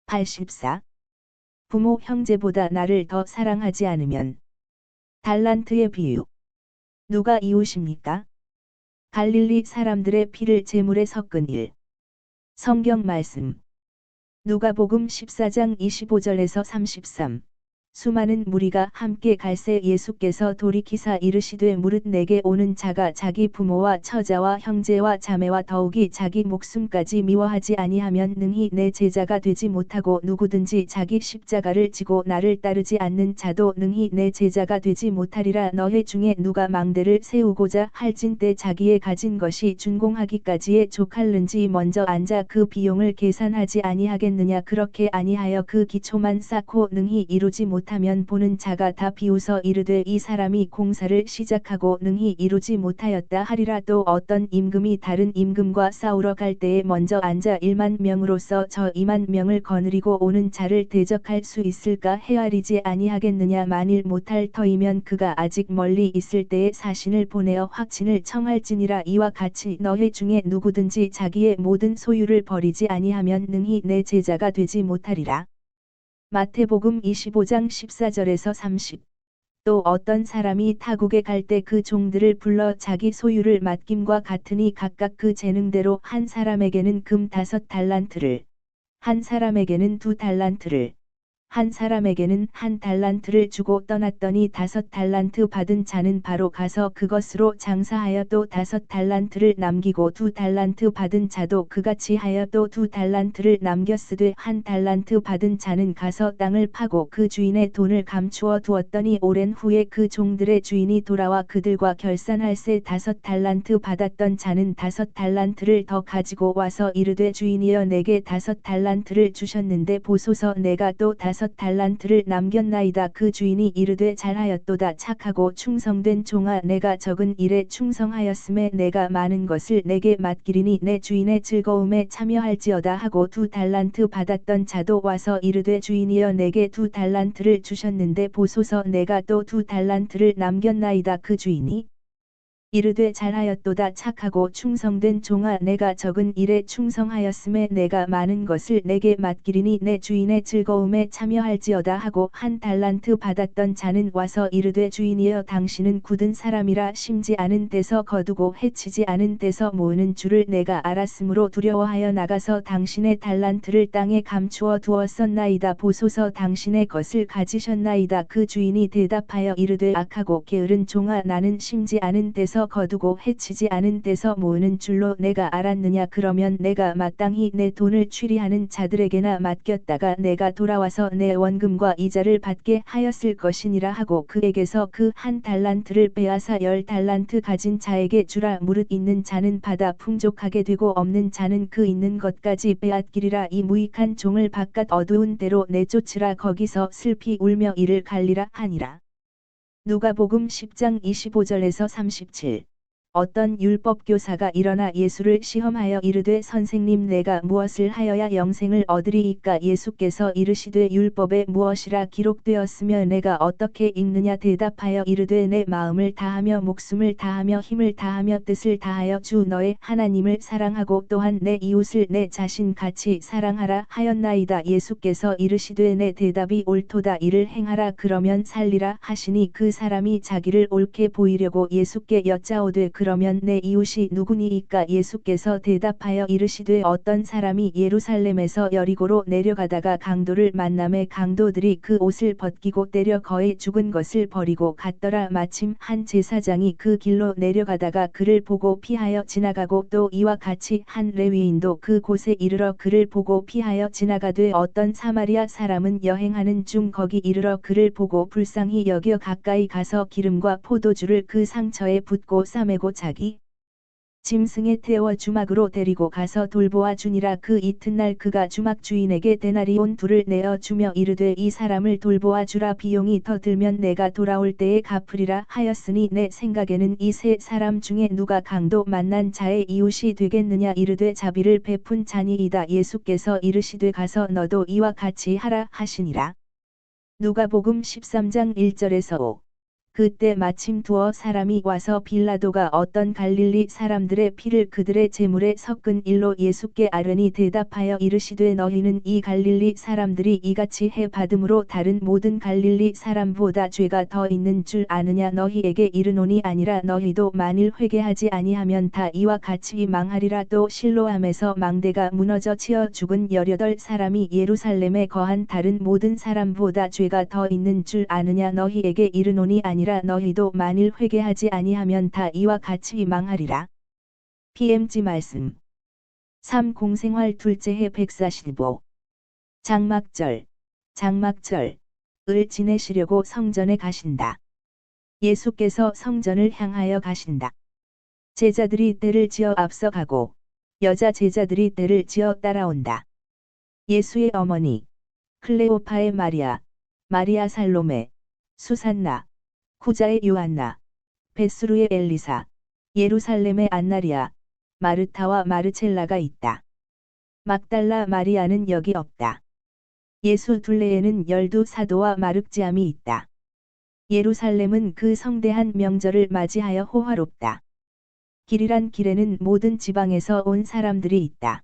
84. 부모 형제보다 나를 더 사랑하지 않으면. 달란트의 비유. 누가 이웃입니까? 갈릴리 사람들의 피를 제물에 섞은 일. 성경 말씀. 누가복음 14장 25절에서 33. 수많은 무리가 함께 갈새 예수께서 돌이키사 이르시되 무릇 내게 오는 자가 자기 부모와 처자와 형제와 자매와 더욱이 자기 목숨까지 미워하지 아니하면 능히 내 제자가 되지 못하고 누구든지 자기 십자가를 지고 나를 따르지 않는 자도 능히 내 제자가 되지 못하리라. 너희 중에 누가 망대를 세우고자 할진 때 자기의 가진 것이 준공하기까지에 족할는지 먼저 앉아 그 비용을 계산하지 아니하겠느냐. 그렇게 아니하여 그 기초만 쌓고 능히 이루지 못하면 보는 자가 다 비웃어 이르되 이 사람이 공사를 시작하고 능히 이루지 못하였다 하리라. 또 어떤 임금이 다른 임금과 싸우러 갈 때에 먼저 앉아 1만 명으로서 저 2만 명을 거느리고 오는 자를 대적할 수 있을까 헤아리지 아니하겠느냐. 만일 못할 터이면 그가 아직 멀리 있을 때에 사신을 보내어 확친을 청할지니라. 이와 같이 너희 중에 누구든지 자기의 모든 소유를 버리지 아니하면 능히 내 제자가 되지 못하리라. 마태복음 25장 14절에서 30. 또 어떤 사람이 타국에 갈 때 그 종들을 불러 자기 소유를 맡김과 같으니 각각 그 재능대로 한 사람에게는 금 5달란트를, 한 사람에게는 2달란트를, 한 사람에게는 1달란트를 주고 떠났더니 5달란트 받은 자는 바로 가서 그것으로 장사하여 또 5달란트를 남기고 2달란트 받은 자도 그같이 하여 또 2달란트를 남겼으되 1달란트 받은 자는 가서 땅을 파고 그 주인의 돈을 감추어 두었더니 오랜 후에 그 종들의 주인이 돌아와 그들과 결산할세 5달란트 받았던 자는 5달란트를 더 가지고 와서 이르되 주인이여 내게 5달란트를 주셨는데 보소서 내가 또 5달란트를 남겼나이다. 그 주인이 이르되 잘하였도다. 착하고 충성된 종아 내가 적은 일에 충성하였음에 내가 많은 것을 내게 맡기리니 내 주인의 즐거움에 참여할지어다 하고 2달란트 받았던 자도 와서 이르되 주인이여 내게 2달란트를 주셨는데 보소서 내가 또 2달란트를 남겼나이다. 그 주인이 이르되 잘하였도다. 착하고 충성된 종아 내가 적은 일에 충성하였음에 내가 많은 것을 내게 맡기리니 내 주인의 즐거움에 참여할지어다 하고 1달란트 받았던 자는 와서 이르되 주인이여 당신은 굳은 사람이라 심지 않은 데서 거두고 해치지 않은 데서 모으는 줄을 내가 알았으므로 두려워하여 나가서 당신의 달란트를 땅에 감추어 두었었나이다. 보소서 당신의 것을 가지셨나이다. 그 주인이 대답하여 이르되 악하고 게으른 종아 나는 심지 않은 데서 거두고 해치지 않은 데서 모으는 줄로 내가 알았느냐. 그러면 내가 마땅히 내 돈을 취리하는 자들에게나 맡겼다가 내가 돌아와서 내 원금과 이자를 받게 하였을 것이니라 하고 그에게서 그 1달란트를 빼앗아 10달란트 가진 자에게 주라. 무릇 있는 자는 받아 풍족하게 되고 없는 자는 그 있는 것까지 빼앗기리라. 이 무익한 종을 바깥 어두운 데로 내쫓으라. 거기서 슬피 울며 이를 갈리라 하니라. 누가복음 10장 25절에서 37. 어떤 율법교사가 일어나 예수를 시험하여 이르되 선생님 내가 무엇을 하여야 영생을 얻으리이까. 예수께서 이르시되 율법에 무엇이라 기록되었으며 내가 어떻게 읽느냐. 대답하여 이르되 내 마음을 다하며 목숨을 다하며 힘을 다하며 뜻을 다하여 주 너의 하나님을 사랑하고 또한 내 이웃을 내 자신 같이 사랑하라 하였나이다. 예수께서 이르시되 내 대답이 옳도다. 이를 행하라 그러면 살리라 하시니 그 사람이 자기를 옳게 보이려고 예수께 여짜오되 그러면 내 이웃이 누구니이까. 예수께서 대답하여 이르시되 어떤 사람이 예루살렘에서 여리고로 내려가다가 강도를 만남에 강도들이 그 옷을 벗기고 때려 거의 죽은 것을 버리고 갔더라. 마침 한 제사장이 그 길로 내려가다가 그를 보고 피하여 지나가고 또 이와 같이 한 레위인도 그 곳에 이르러 그를 보고 피하여 지나가되 어떤 사마리아 사람은 여행하는 중 거기 이르러 그를 보고 불쌍히 여겨 가까이 가서 기름과 포도주를 그 상처에 붓고 싸매고 자기 짐승에 태워 주막으로 데리고 가서 돌보아 주니라. 그 이튿날 그가 주막 주인에게 데나리온 2를 내어 주며 이르되 이 사람을 돌보아 주라. 비용이 더 들면 내가 돌아올 때에 갚으리라 하였으니 내 생각에는 이 세 사람 중에 누가 강도 만난 자의 이웃이 되겠느냐. 이르되 자비를 베푼 자니이다. 예수께서 이르시되 가서 너도 이와 같이 하라 하시니라. 누가복음 13장 1절에서 5. 그때 마침 두어 사람이 와서 빌라도가 어떤 갈릴리 사람들의 피를 그들의 제물에 섞은 일로 예수께 아뢰니 대답하여 이르시되 너희는 이 갈릴리 사람들이 이같이 해 받음으로 다른 모든 갈릴리 사람보다 죄가 더 있는 줄 아느냐. 너희에게 이르노니 아니라 너희도 만일 회개하지 아니하면 다 이와 같이 망하리라. 또 실로암에서 망대가 무너져 치어 죽은 18사람이 예루살렘에 거한 다른 모든 사람보다 죄가 더 있는 줄 아느냐. 너희에게 이르노니 아니라 너희도 만일 회개하지 아니하면 다 이와 같이 망하리라. PMG 말씀 3. 공생활 둘째 해 145. 장막절. 장막절을 지내시려고 성전에 가신다. 예수께서 성전을 향하여 가신다. 제자들이 떼를 지어 앞서가고 여자 제자들이 떼를 지어 따라온다. 예수의 어머니 클레오파의 마리아, 마리아 살로메, 수산나, 쿠자의 요한나, 베스루의 엘리사, 예루살렘의 안나리아, 마르타와 마르첼라가 있다. 막달라 마리아는 여기 없다. 예수 둘레에는 12사도와 마륵지암이 있다. 예루살렘은 그 성대한 명절을 맞이하여 호화롭다. 길이란 길에는 모든 지방에서 온 사람들이 있다.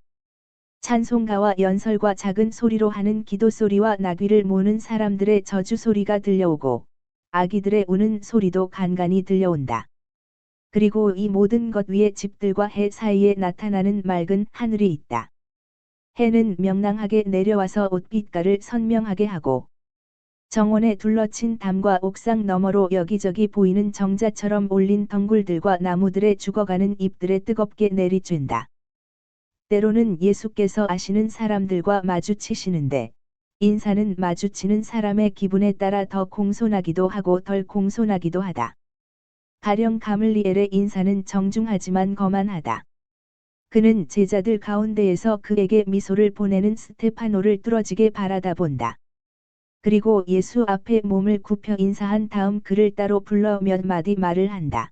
찬송가와 연설과 작은 소리로 하는 기도 소리와 나귀를 모는 사람들의 저주 소리가 들려오고 아기들의 우는 소리도 간간이 들려온다. 그리고 이 모든 것 위에 집들과 해 사이에 나타나는 맑은 하늘이 있다. 해는 명랑하게 내려와서 옷빛깔을 선명하게 하고 정원에 둘러친 담과 옥상 너머로 여기저기 보이는 정자처럼 올린 덩굴들과 나무들의 죽어가는 잎들에 뜨겁게 내리쬐다. 때로는 예수께서 아시는 사람들과 마주치시는데 인사는 마주치는 사람의 기분에 따라 더 공손하기도 하고 덜 공손하기도 하다. 가령 가물리엘의 인사는 정중하지만 거만하다. 그는 제자들 가운데에서 그에게 미소를 보내는 스테파노를 뚫어지게 바라다 본다. 그리고 예수 앞에 몸을 굽혀 인사한 다음 그를 따로 불러 몇 마디 말을 한다.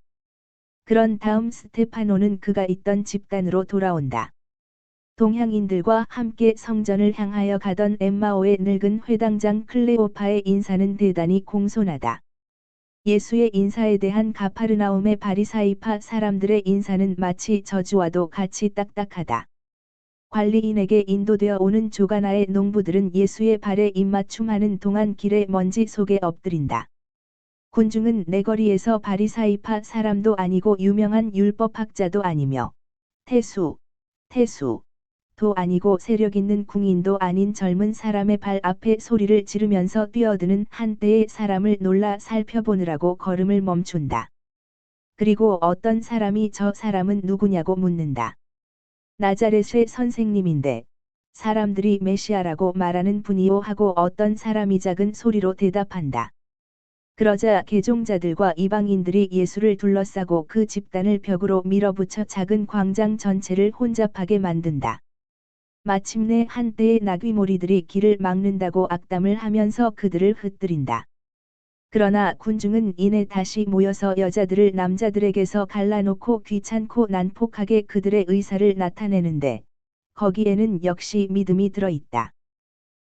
그런 다음 스테파노는 그가 있던 집단으로 돌아온다. 동향인들과 함께 성전을 향하여 가던 엠마오의 늙은 회당장 클레오파의 인사는 대단히 공손하다. 예수의 인사에 대한 가파르나움의 바리사이파 사람들의 인사는 마치 저주와도 같이 딱딱하다. 관리인에게 인도되어 오는 조가나의 농부들은 예수의 발에 입맞춤하는 동안 길의 먼지 속에 엎드린다. 군중은 내거리에서 바리사이파 사람도 아니고 유명한 율법학자도 아니며 태수도 아니고 세력 있는 궁인도 아닌 젊은 사람의 발 앞에 소리를 지르면서 뛰어드는 한때의 사람을 놀라 살펴보느라고 걸음을 멈춘다. 그리고 어떤 사람이 저 사람은 누구냐고 묻는다. 나자렛의 선생님인데 사람들이 메시아라고 말하는 분이요 하고 어떤 사람이 작은 소리로 대답한다. 그러자 개종자들과 이방인들이 예수를 둘러싸고 그 집단을 벽으로 밀어붙여 작은 광장 전체를 혼잡하게 만든다. 마침내 한때의 나귀몰이들이 길을 막는다고 악담을 하면서 그들을 흩뜨린다. 그러나 군중은 이내 다시 모여서 여자들을 남자들에게서 갈라놓고 귀찮고 난폭하게 그들의 의사를 나타내는데 거기에는 역시 믿음이 들어있다.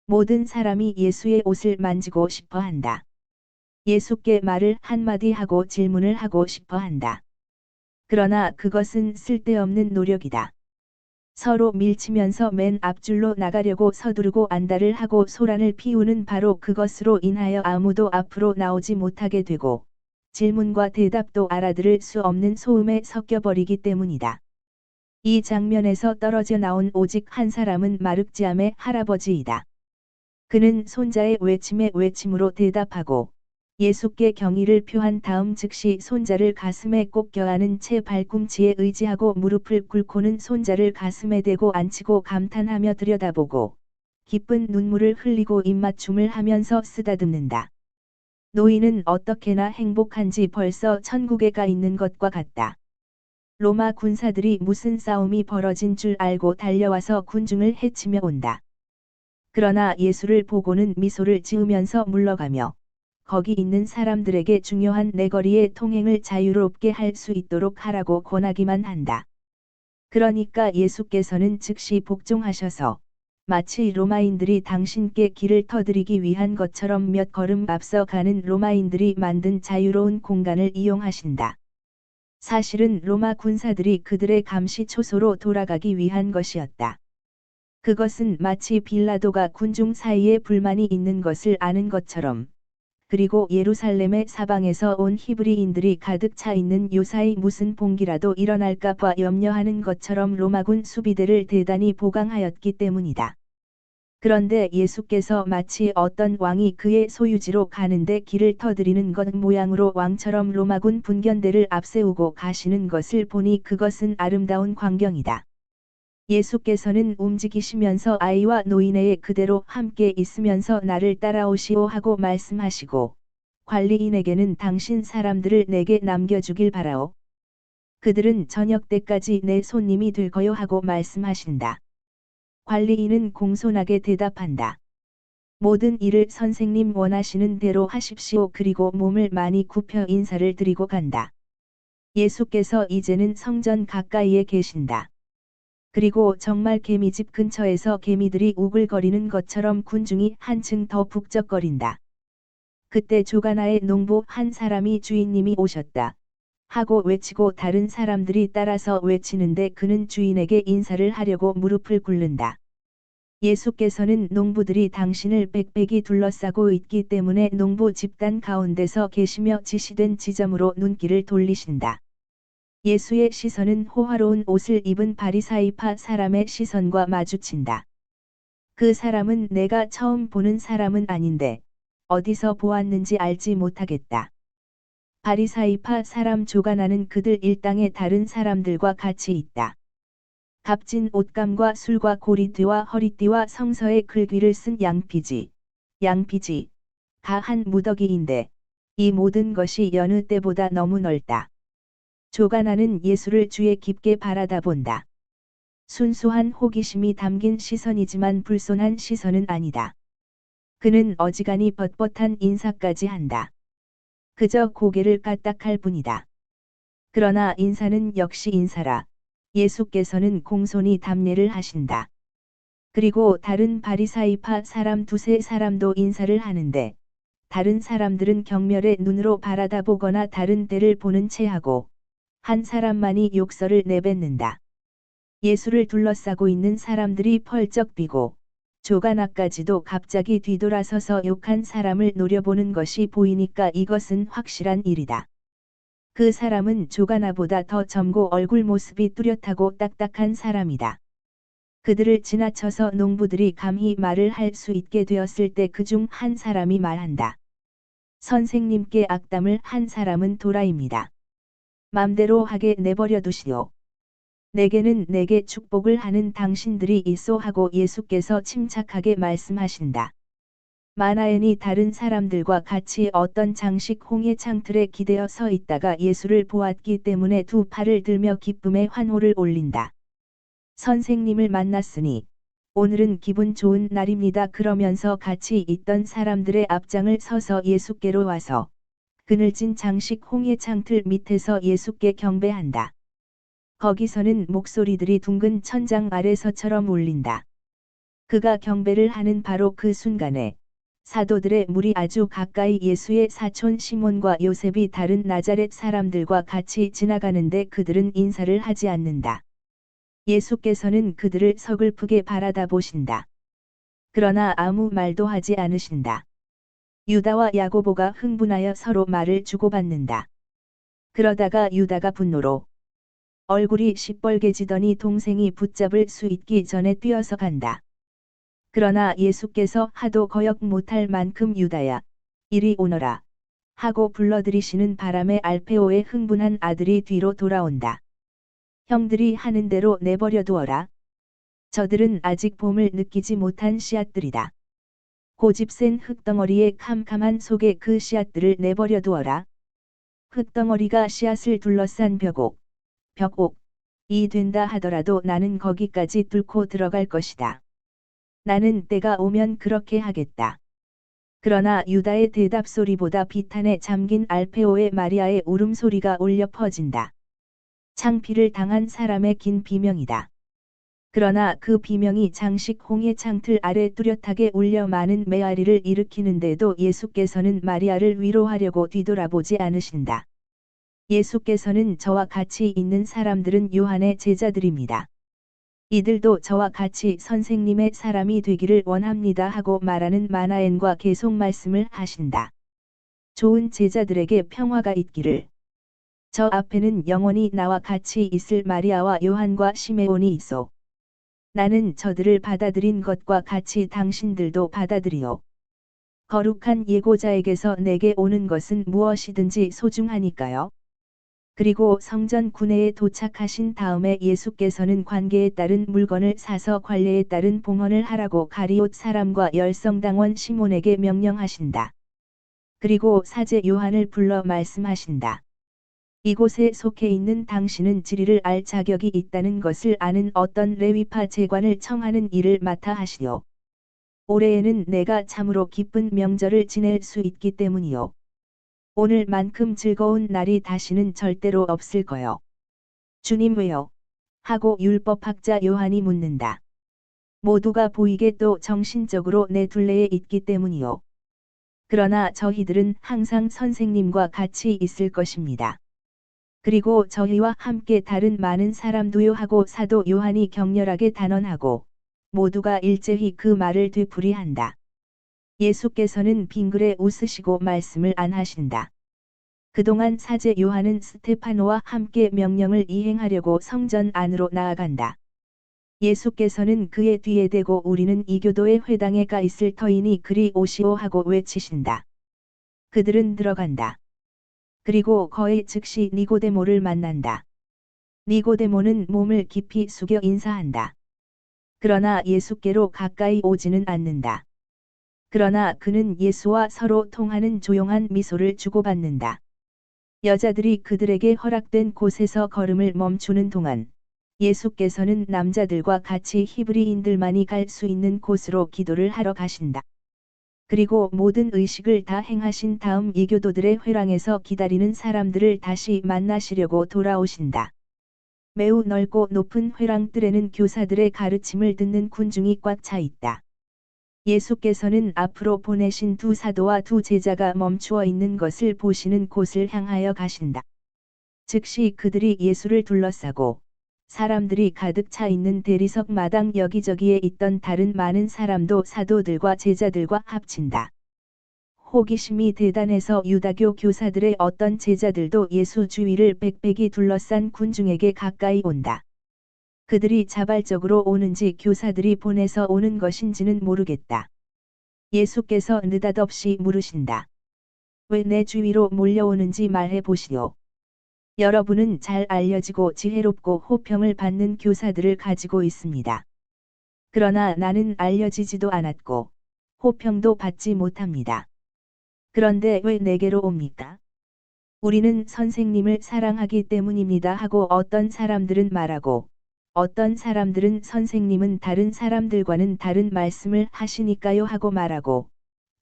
모든 사람이 예수의 옷을 만지고 싶어 한다. 예수께 말을 한마디 하고 질문을 하고 싶어 한다. 그러나 그것은 쓸데없는 노력이다. 서로 밀치면서 맨 앞줄로 나가려고 서두르고 안달을 하고 소란을 피우는 바로 그것으로 인하여 아무도 앞으로 나오지 못하게 되고 질문과 대답도 알아들을 수 없는 소음에 섞여버리기 때문이다. 이 장면에서 떨어져 나온 오직 한 사람은 마륵지암의 할아버지이다. 그는 손자의 외침에 외침으로 대답하고 예수께 경의를 표한 다음 즉시 손자를 가슴에 꼭 껴안은 채 발꿈치에 의지하고 무릎을 꿇고는 손자를 가슴에 대고 앉히고 감탄하며 들여다보고 기쁜 눈물을 흘리고 입맞춤을 하면서 쓰다듬는다. 노인은 어떻게나 행복한지 벌써 천국에 가 있는 것과 같다. 로마 군사들이 무슨 싸움이 벌어진 줄 알고 달려와서 군중을 해치며 온다. 그러나 예수를 보고는 미소를 지으면서 물러가며 거기 있는 사람들에게 중요한 내거리의 통행을 자유롭게 할 수 있도록 하라고 권하기만 한다. 그러니까 예수께서는 즉시 복종하셔서 마치 로마인들이 당신께 길을 터드리기 위한 것처럼 몇 걸음 앞서 가는 로마인들이 만든 자유로운 공간을 이용하신다. 사실은 로마 군사들이 그들의 감시 초소로 돌아가기 위한 것이었다. 그것은 마치 빌라도가 군중 사이에 불만이 있는 것을 아는 것처럼, 그리고 예루살렘의 사방에서 온 히브리인들이 가득 차 있는 요사이 무슨 봉기라도 일어날까봐 염려하는 것처럼 로마군 수비대를 대단히 보강하였기 때문이다. 그런데 예수께서 마치 어떤 왕이 그의 소유지로 가는데 길을 터드리는 것 모양으로 왕처럼 로마군 분견대를 앞세우고 가시는 것을 보니 그것은 아름다운 광경이다. 예수께서는 움직이시면서 아이와 노인의 그대로 함께 있으면서 나를 따라오시오 하고 말씀하시고, 관리인에게는 당신 사람들을 내게 남겨주길 바라오. 그들은 저녁 때까지 내 손님이 될 거요 하고 말씀하신다. 관리인은 공손하게 대답한다. 모든 일을 선생님 원하시는 대로 하십시오. 그리고 몸을 많이 굽혀 인사를 드리고 간다. 예수께서 이제는 성전 가까이에 계신다. 그리고 정말 개미집 근처에서 개미들이 우글거리는 것처럼 군중이 한층 더 북적거린다. 그때 조가나의 농부 한 사람이 주인님이 오셨다 하고 외치고 다른 사람들이 따라서 외치는데 그는 주인에게 인사를 하려고 무릎을 꿇는다. 예수께서는 농부들이 당신을 빽빽이 둘러싸고 있기 때문에 농부 집단 가운데서 계시며 지시된 지점으로 눈길을 돌리신다. 예수의 시선은 호화로운 옷을 입은 바리사이파 사람의 시선과 마주친다. 그 사람은 내가 처음 보는 사람은 아닌데 어디서 보았는지 알지 못하겠다. 바리사이파 사람 조가나는 그들 일당의 다른 사람들과 같이 있다. 값진 옷감과 술과 고리띠와 허리띠와 성서의 글귀를 쓴 양피지가 한 무더기인데 이 모든 것이 여느 때보다 너무 넓다. 조가나는 예수를 주의 깊게 바라다본다. 순수한 호기심이 담긴 시선이지만 불손한 시선은 아니다. 그는 어지간히 뻣뻣한 인사까지 한다. 그저 고개를 까딱할 뿐이다. 그러나 인사는 역시 인사라. 예수께서는 공손히 답례를 하신다. 그리고 다른 바리사이파 사람 두세 사람도 인사를 하는데 다른 사람들은 경멸의 눈으로 바라다보거나 다른 데를 보는 체하고 한 사람만이 욕설을 내뱉는다. 예수를 둘러싸고 있는 사람들이 펄쩍 뛰고 조가나까지도 갑자기 뒤돌아서서 욕한 사람을 노려보는 것이 보이니까 이것은 확실한 일이다. 그 사람은 조가나보다 더 젊고 얼굴 모습이 뚜렷하고 딱딱한 사람이다. 그들을 지나쳐서 농부들이 감히 말을 할 수 있게 되었을 때 그중 한 사람이 말한다. 선생님께 악담을 한 사람은 도라입니다. 맘대로 하게 내버려 두시오. 내게는 내게 축복을 하는 당신들이 있소 하고 예수께서 침착하게 말씀하신다. 마나엔이 다른 사람들과 같이 어떤 장식 홍해 창틀에 기대어 서 있다가 예수를 보았기 때문에 두 팔을 들며 기쁨의 환호를 올린다. 선생님을 만났으니 오늘은 기분 좋은 날입니다. 그러면서 같이 있던 사람들의 앞장을 서서 예수께로 와서 그늘진 장식 홍해 창틀 밑에서 예수께 경배한다. 거기서는 목소리들이 둥근 천장 아래서처럼 울린다. 그가 경배를 하는 바로 그 순간에 사도들의 무리 아주 가까이 예수의 사촌 시몬과 요셉이 다른 나자렛 사람들과 같이 지나가는데 그들은 인사를 하지 않는다. 예수께서는 그들을 서글프게 바라다보신다. 그러나 아무 말도 하지 않으신다. 유다와 야고보가 흥분하여 서로 말을 주고받는다. 그러다가 유다가 분노로 얼굴이 시뻘개지더니 동생이 붙잡을 수 있기 전에 뛰어서 간다. 그러나 예수께서 하도 거역 못할 만큼 유다야, 이리 오너라 하고 불러들이시는 바람에 알페오의 흥분한 아들이 뒤로 돌아온다. 형들이 하는 대로 내버려 두어라. 저들은 아직 봄을 느끼지 못한 씨앗들이다. 고집센 흙덩어리의 캄캄한 속에 그 씨앗들을 내버려 두어라. 흙덩어리가 씨앗을 둘러싼 벽옥이 된다 하더라도 나는 거기까지 뚫고 들어갈 것이다. 나는 때가 오면 그렇게 하겠다. 그러나 유다의 대답 소리보다 비탄에 잠긴 알페오의 마리아의 울음소리가 울려 퍼진다. 창피를 당한 사람의 긴 비명이다. 그러나 그 비명이 장식 홍해 창틀 아래 뚜렷하게 울려 많은 메아리를 일으키는데도 예수께서는 마리아를 위로하려고 뒤돌아보지 않으신다. 예수께서는 저와 같이 있는 사람들은 요한의 제자들입니다. 이들도 저와 같이 선생님의 사람이 되기를 원합니다 하고 말하는 마나엔과 계속 말씀을 하신다. 좋은 제자들에게 평화가 있기를. 저 앞에는 영원히 나와 같이 있을 마리아와 요한과 시메온이 있어. 나는 저들을 받아들인 것과 같이 당신들도 받아들이오. 거룩한 예고자에게서 내게 오는 것은 무엇이든지 소중하니까요. 그리고 성전 구내에 도착하신 다음에 예수께서는 관계에 따른 물건을 사서 관례에 따른 봉헌을 하라고 가리옷 사람과 열성당원 시몬에게 명령하신다. 그리고 사제 요한을 불러 말씀하신다. 이곳에 속해 있는 당신은 진리를 알 자격이 있다는 것을 아는 어떤 레위파 제관을 청하는 일을 맡아 하시오. 올해에는 내가 참으로 기쁜 명절을 지낼 수 있기 때문이요. 오늘만큼 즐거운 날이 다시는 절대로 없을 거요. 주님 왜요? 하고 율법학자 요한이 묻는다. 모두가 보이게 또 정신적으로 내 둘레에 있기 때문이요. 그러나 저희들은 항상 선생님과 같이 있을 것입니다. 그리고 저희와 함께 다른 많은 사람도요 하고 사도 요한이 격렬하게 단언하고 모두가 일제히 그 말을 되풀이한다. 예수께서는 빙그레 웃으시고 말씀을 안 하신다. 그동안 사제 요한은 스테파노와 함께 명령을 이행하려고 성전 안으로 나아간다. 예수께서는 그의 뒤에 대고 우리는 이교도의 회당에 가 있을 터이니 그리 오시오 하고 외치신다. 그들은 들어간다. 그리고 거의 즉시 니고데모를 만난다. 니고데모는 몸을 깊이 숙여 인사한다. 그러나 예수께로 가까이 오지는 않는다. 그러나 그는 예수와 서로 통하는 조용한 미소를 주고받는다. 여자들이 그들에게 허락된 곳에서 걸음을 멈추는 동안 예수께서는 남자들과 같이 히브리인들만이 갈 수 있는 곳으로 기도를 하러 가신다. 그리고 모든 의식을 다 행하신 다음 이교도들의 회랑에서 기다리는 사람들을 다시 만나시려고 돌아오신다. 매우 넓고 높은 회랑뜰에는 교사들의 가르침을 듣는 군중이 꽉 차 있다. 예수께서는 앞으로 보내신 두 사도와 두 제자가 멈추어 있는 것을 보시는 곳을 향하여 가신다. 즉시 그들이 예수를 둘러싸고 사람들이 가득 차 있는 대리석 마당 여기저기에 있던 다른 많은 사람도 사도들과 제자들과 합친다. 호기심이 대단해서 유다교 교사들의 어떤 제자들도 예수 주위를 빽빽이 둘러싼 군중에게 가까이 온다. 그들이 자발적으로 오는지 교사들이 보내서 오는 것인지는 모르겠다. 예수께서 느닷없이 물으신다. 왜 내 주위로 몰려오는지 말해 보시오. 여러분은 잘 알려지고 지혜롭고 호평을 받는 교사들을 가지고 있습니다. 그러나 나는 알려지지도 않았고 호평도 받지 못합니다. 그런데 왜 내게로 옵니까? 우리는 선생님을 사랑하기 때문입니다 하고 어떤 사람들은 말하고 어떤 사람들은 선생님은 다른 사람들과는 다른 말씀을 하시니까요 하고 말하고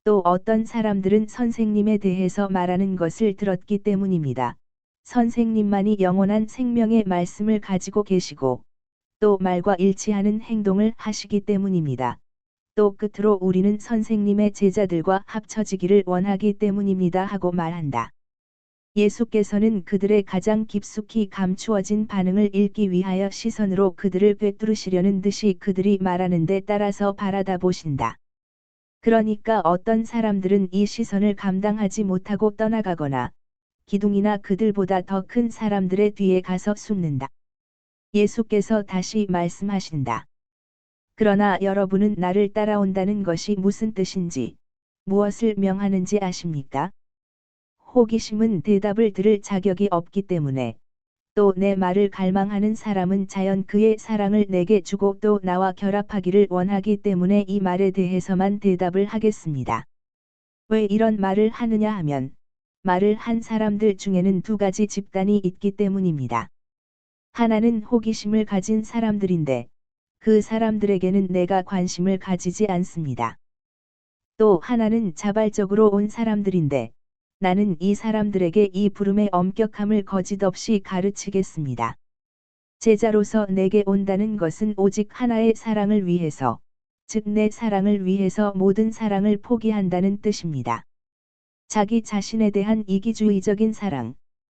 또 어떤 사람들은 선생님에 대해서 말하는 것을 들었기 때문입니다. 선생님만이 영원한 생명의 말씀을 가지고 계시고 또 말과 일치하는 행동을 하시기 때문입니다. 또 끝으로 우리는 선생님의 제자들과 합쳐지기를 원하기 때문입니다 하고 말한다. 예수께서는 그들의 가장 깊숙이 감추어진 반응을 읽기 위하여 시선으로 그들을 꿰뚫으시려는 듯이 그들이 말하는 데 따라서 바라다 보신다. 그러니까 어떤 사람들은 이 시선을 감당하지 못하고 떠나가거나 기둥이나 그들보다 더 큰 사람들의 뒤에 가서 숨는다. 예수께서 다시 말씀하신다. 그러나 여러분은 나를 따라온다는 것이 무슨 뜻인지, 무엇을 명하는지 아십니까? 호기심은 대답을 들을 자격이 없기 때문에 또 내 말을 갈망하는 사람은 자연 그의 사랑을 내게 주고 또 나와 결합하기를 원하기 때문에 이 말에 대해서만 대답을 하겠습니다. 왜 이런 말을 하느냐 하면 말을 한 사람들 중에는 두 가지 집단이 있기 때문입니다. 하나는 호기심을 가진 사람들인데 그 사람들에게는 내가 관심을 가지지 않습니다. 또 하나는 자발적으로 온 사람들인데 나는 이 사람들에게 이 부름의 엄격함을 거짓없이 가르치겠습니다. 제자로서 내게 온다는 것은 오직 하나의 사랑을 위해서, 즉 내 사랑을 위해서 모든 사랑을 포기한다는 뜻입니다. 자기 자신에 대한 이기주의적인 사랑,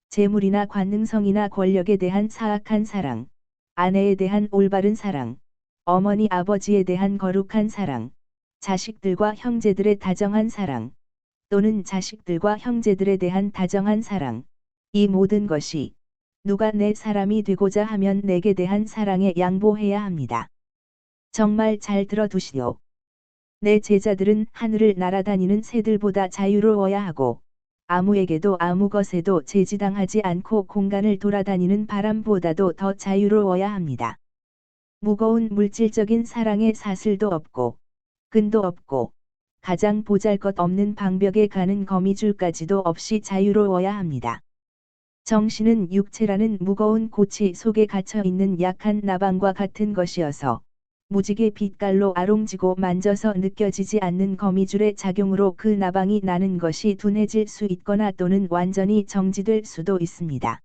재물이나 관능성이나 권력에 대한 사악한 사랑, 아내에 대한 올바른 사랑, 어머니 아버지에 대한 거룩한 사랑, 자식들과 형제들의 다정한 사랑, 또는 자식들과 형제들에 대한 다정한 사랑, 이 모든 것이 누가 내 사람이 되고자 하면 내게 대한 사랑에 양보해야 합니다. 정말 잘 들어두시오. 내 제자들은 하늘을 날아다니는 새들보다 자유로워야 하고, 아무에게도 아무 것에도 제지당하지 않고 공간을 돌아다니는 바람보다도 더 자유로워야 합니다. 무거운 물질적인 사랑에 사슬도 없고, 끈도 없고, 가장 보잘것없는 방벽에 가는 거미줄까지도 없이 자유로워야 합니다. 정신은 육체라는 무거운 고치 속에 갇혀 있는 약한 나방과 같은 것이어서 무지개 빛깔로 아롱지고 만져서 느껴지지 않는 거미줄의 작용으로 그 나방이 나는 것이 둔해질 수 있거나 또는 완전히 정지될 수도 있습니다.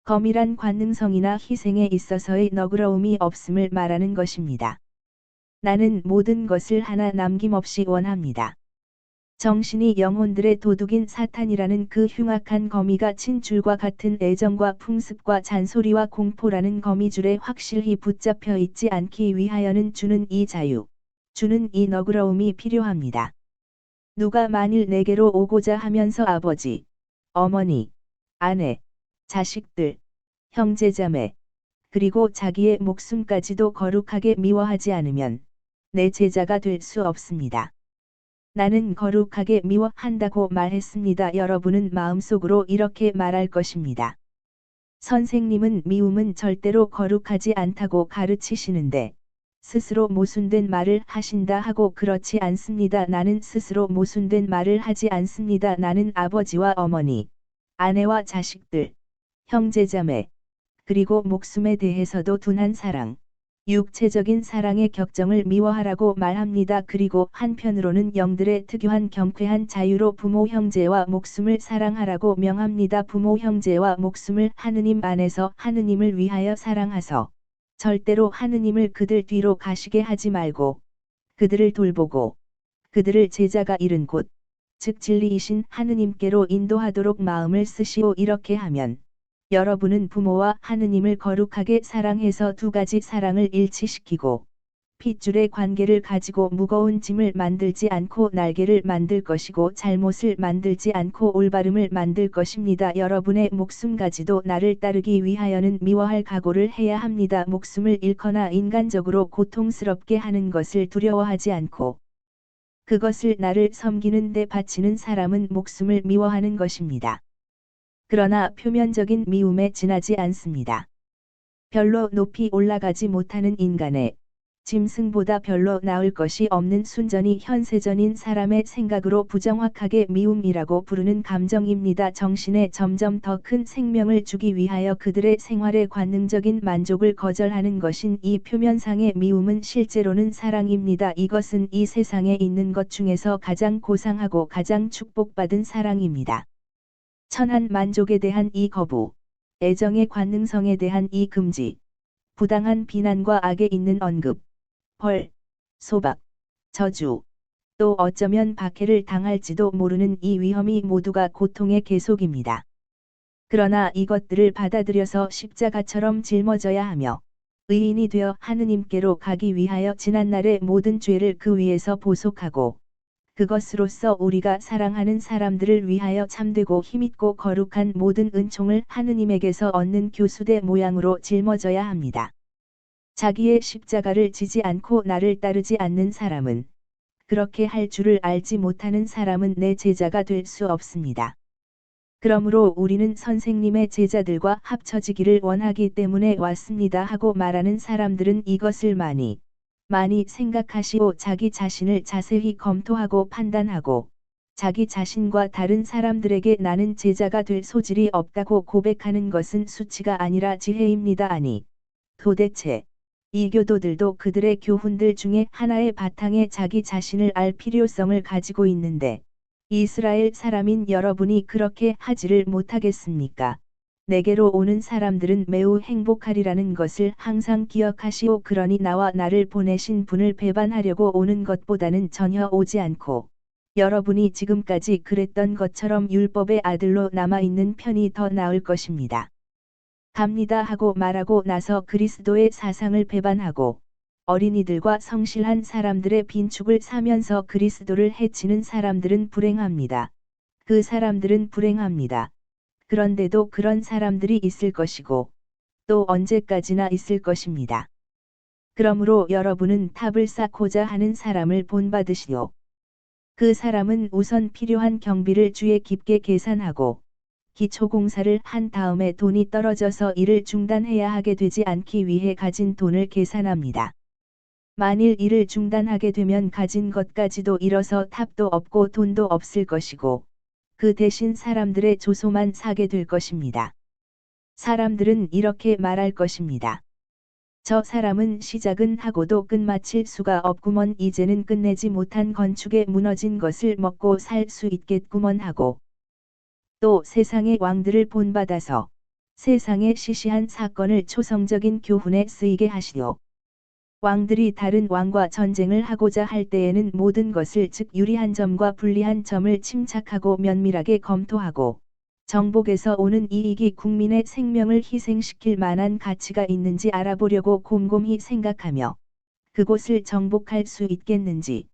검이란 관능성이나 희생에 있어서의 너그러움이 없음을 말하는 것입니다. 나는 모든 것을 하나 남김없이 원합니다. 정신이 영혼들의 도둑인 사탄이라는 그 흉악한 거미가 친 줄과 같은 애정과 풍습과 잔소리와 공포라는 거미줄에 확실히 붙잡혀 있지 않기 위하여는 주는 이 자유, 주는 이 너그러움이 필요합니다. 누가 만일 내게로 오고자 하면서 아버지, 어머니, 아내, 자식들, 형제자매, 그리고 자기의 목숨까지도 거룩하게 미워하지 않으면 내 제자가 될 수 없습니다. 나는 거룩하게 미워한다고 말했습니다. 여러분은 마음속으로 이렇게 말할 것입니다. 선생님은 미움은 절대로 거룩하지 않다고 가르치시는데 스스로 모순된 말을 하신다 하고 그렇지 않습니다. 나는 스스로 모순된 말을 하지 않습니다. 나는 아버지와 어머니, 아내와 자식들, 형제자매, 그리고 목숨에 대해서도 둔한 사랑, 육체적인 사랑의 격정을 미워하라고 말합니다. 그리고 한편으로는 영들의 특유한 경쾌한 자유로 부모 형제와 목숨을 사랑하라고 명합니다. 부모 형제와 목숨을 하느님 안에서 하느님을 위하여 사랑하서 절대로 하느님을 그들 뒤로 가시게 하지 말고 그들을 돌보고 그들을 제자가 이른 곳, 즉 진리이신 하느님께로 인도하도록 마음을 쓰시오. 이렇게 하면 여러분은 부모와 하느님을 거룩하게 사랑해서 두 가지 사랑을 일치시키고 핏줄의 관계를 가지고 무거운 짐을 만들지 않고 날개를 만들 것이고 잘못을 만들지 않고 올바름을 만들 것입니다. 여러분의 목숨까지도 나를 따르기 위하여는 미워할 각오를 해야 합니다. 목숨을 잃거나 인간적으로 고통스럽게 하는 것을 두려워하지 않고 그것을 나를 섬기는 데 바치는 사람은 목숨을 미워하는 것입니다. 그러나 표면적인 미움에 지나지 않습니다. 별로 높이 올라가지 못하는 인간의 짐승보다 별로 나을 것이 없는 순전히 현세전인 사람의 생각으로 부정확하게 미움이라고 부르는 감정입니다. 정신에 점점 더 큰 생명을 주기 위하여 그들의 생활의 관능적인 만족을 거절하는 것인 이 표면상의 미움은 실제로는 사랑입니다. 이것은 이 세상에 있는 것 중에서 가장 고상하고 가장 축복받은 사랑입니다. 천한 만족에 대한 이 거부, 애정의 관능성에 대한 이 금지, 부당한 비난과 악에 있는 언급, 벌, 소박, 저주, 또 어쩌면 박해를 당할지도 모르는 이 위험이 모두가 고통의 계속입니다. 그러나 이것들을 받아들여서 십자가처럼 짊어져야 하며 의인이 되어 하느님께로 가기 위하여 지난날의 모든 죄를 그 위에서 보속하고 그것으로써 우리가 사랑하는 사람들을 위하여 참되고 힘있고 거룩한 모든 은총을 하느님에게서 얻는 교수대 모양으로 짊어져야 합니다. 자기의 십자가를 지지 않고 나를 따르지 않는 사람은, 그렇게 할 줄을 알지 못하는 사람은 내 제자가 될 수 없습니다. 그러므로 우리는 선생님의 제자들과 합쳐지기를 원하기 때문에 왔습니다 하고 말하는 사람들은 이것을 많이 생각하시오. 자기 자신을 자세히 검토하고 판단하고 자기 자신과 다른 사람들에게 나는 제자가 될 소질이 없다고 고백하는 것은 수치가 아니라 지혜입니다. 아니, 도대체 이 교도들도 그들의 교훈들 중에 하나의 바탕에 자기 자신을 알 필요성을 가지고 있는데 이스라엘 사람인 여러분이 그렇게 하지를 못하겠습니까? 내게로 오는 사람들은 매우 행복하리라는 것을 항상 기억하시오. 그러니 나와 나를 보내신 분을 배반하려고 오는 것보다는 전혀 오지 않고 여러분이 지금까지 그랬던 것처럼 율법의 아들로 남아있는 편이 더 나을 것입니다. 갑니다 하고 말하고 나서 그리스도의 사상을 배반하고 어린이들과 성실한 사람들의 빈축을 사면서 그리스도를 해치는 사람들은 불행합니다. 그 사람들은 불행합니다. 그런데도 그런 사람들이 있을 것이고 또 언제까지나 있을 것입니다. 그러므로 여러분은 탑을 쌓고자 하는 사람을 본받으시오. 그 사람은 우선 필요한 경비를 주에 깊게 계산하고 기초공사를 한 다음에 돈이 떨어져서 일을 중단해야 하게 되지 않기 위해 가진 돈을 계산합니다. 만일 일을 중단하게 되면 가진 것까지도 잃어서 탑도 없고 돈도 없을 것이고 그 대신 사람들의 조소만 사게 될 것입니다. 사람들은 이렇게 말할 것입니다. 저 사람은 시작은 하고도 끝마칠 수가 없구먼. 이제는 끝내지 못한 건축에 무너진 것을 먹고 살 수 있겠구먼 하고 또 세상의 왕들을 본받아서 세상의 시시한 사건을 초성적인 교훈에 쓰이게 하시오. 왕들이 다른 왕과 전쟁을 하고자 할 때에는 모든 것을 즉 유리한 점과 불리한 점을 침착하고 면밀하게 검토하고 정복에서 오는 이익이 국민의 생명을 희생시킬 만한 가치가 있는지 알아보려고 곰곰이 생각하며 그곳을 정복할 수 있겠는지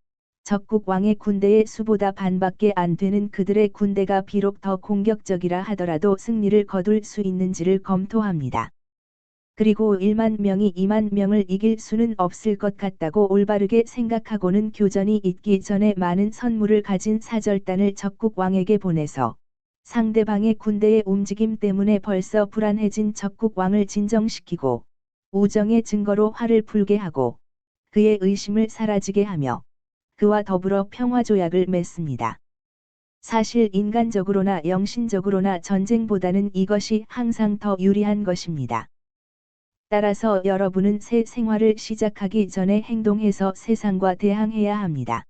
적국 왕의 군대의 수보다 반밖에 안 되는 그들의 군대가 비록 더 공격적이라 하더라도 승리를 거둘 수 있는지를 검토합니다. 그리고 1만 명이 2만 명을 이길 수는 없을 것 같다고 올바르게 생각하고는 교전이 있기 전에 많은 선물을 가진 사절단을 적국 왕에게 보내서 상대방의 군대의 움직임 때문에 벌써 불안해진 적국 왕을 진정시키고 우정의 증거로 화를 풀게 하고 그의 의심을 사라지게 하며 그와 더불어 평화조약을 맺습니다. 사실 인간적으로나 영신적으로나 전쟁보다는 이것이 항상 더 유리한 것입니다. 따라서 여러분은 새 생활을 시작하기 전에 행동해서 세상과 대항해야 합니다.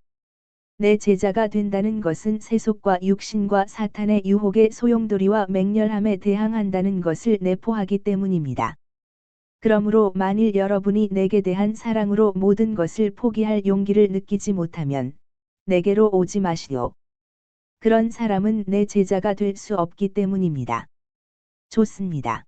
내 제자가 된다는 것은 세속과 육신과 사탄의 유혹에 소용돌이와 맹렬함에 대항한다는 것을 내포하기 때문입니다. 그러므로 만일 여러분이 내게 대한 사랑으로 모든 것을 포기할 용기를 느끼지 못하면 내게로 오지 마시오. 그런 사람은 내 제자가 될 수 없기 때문입니다. 좋습니다.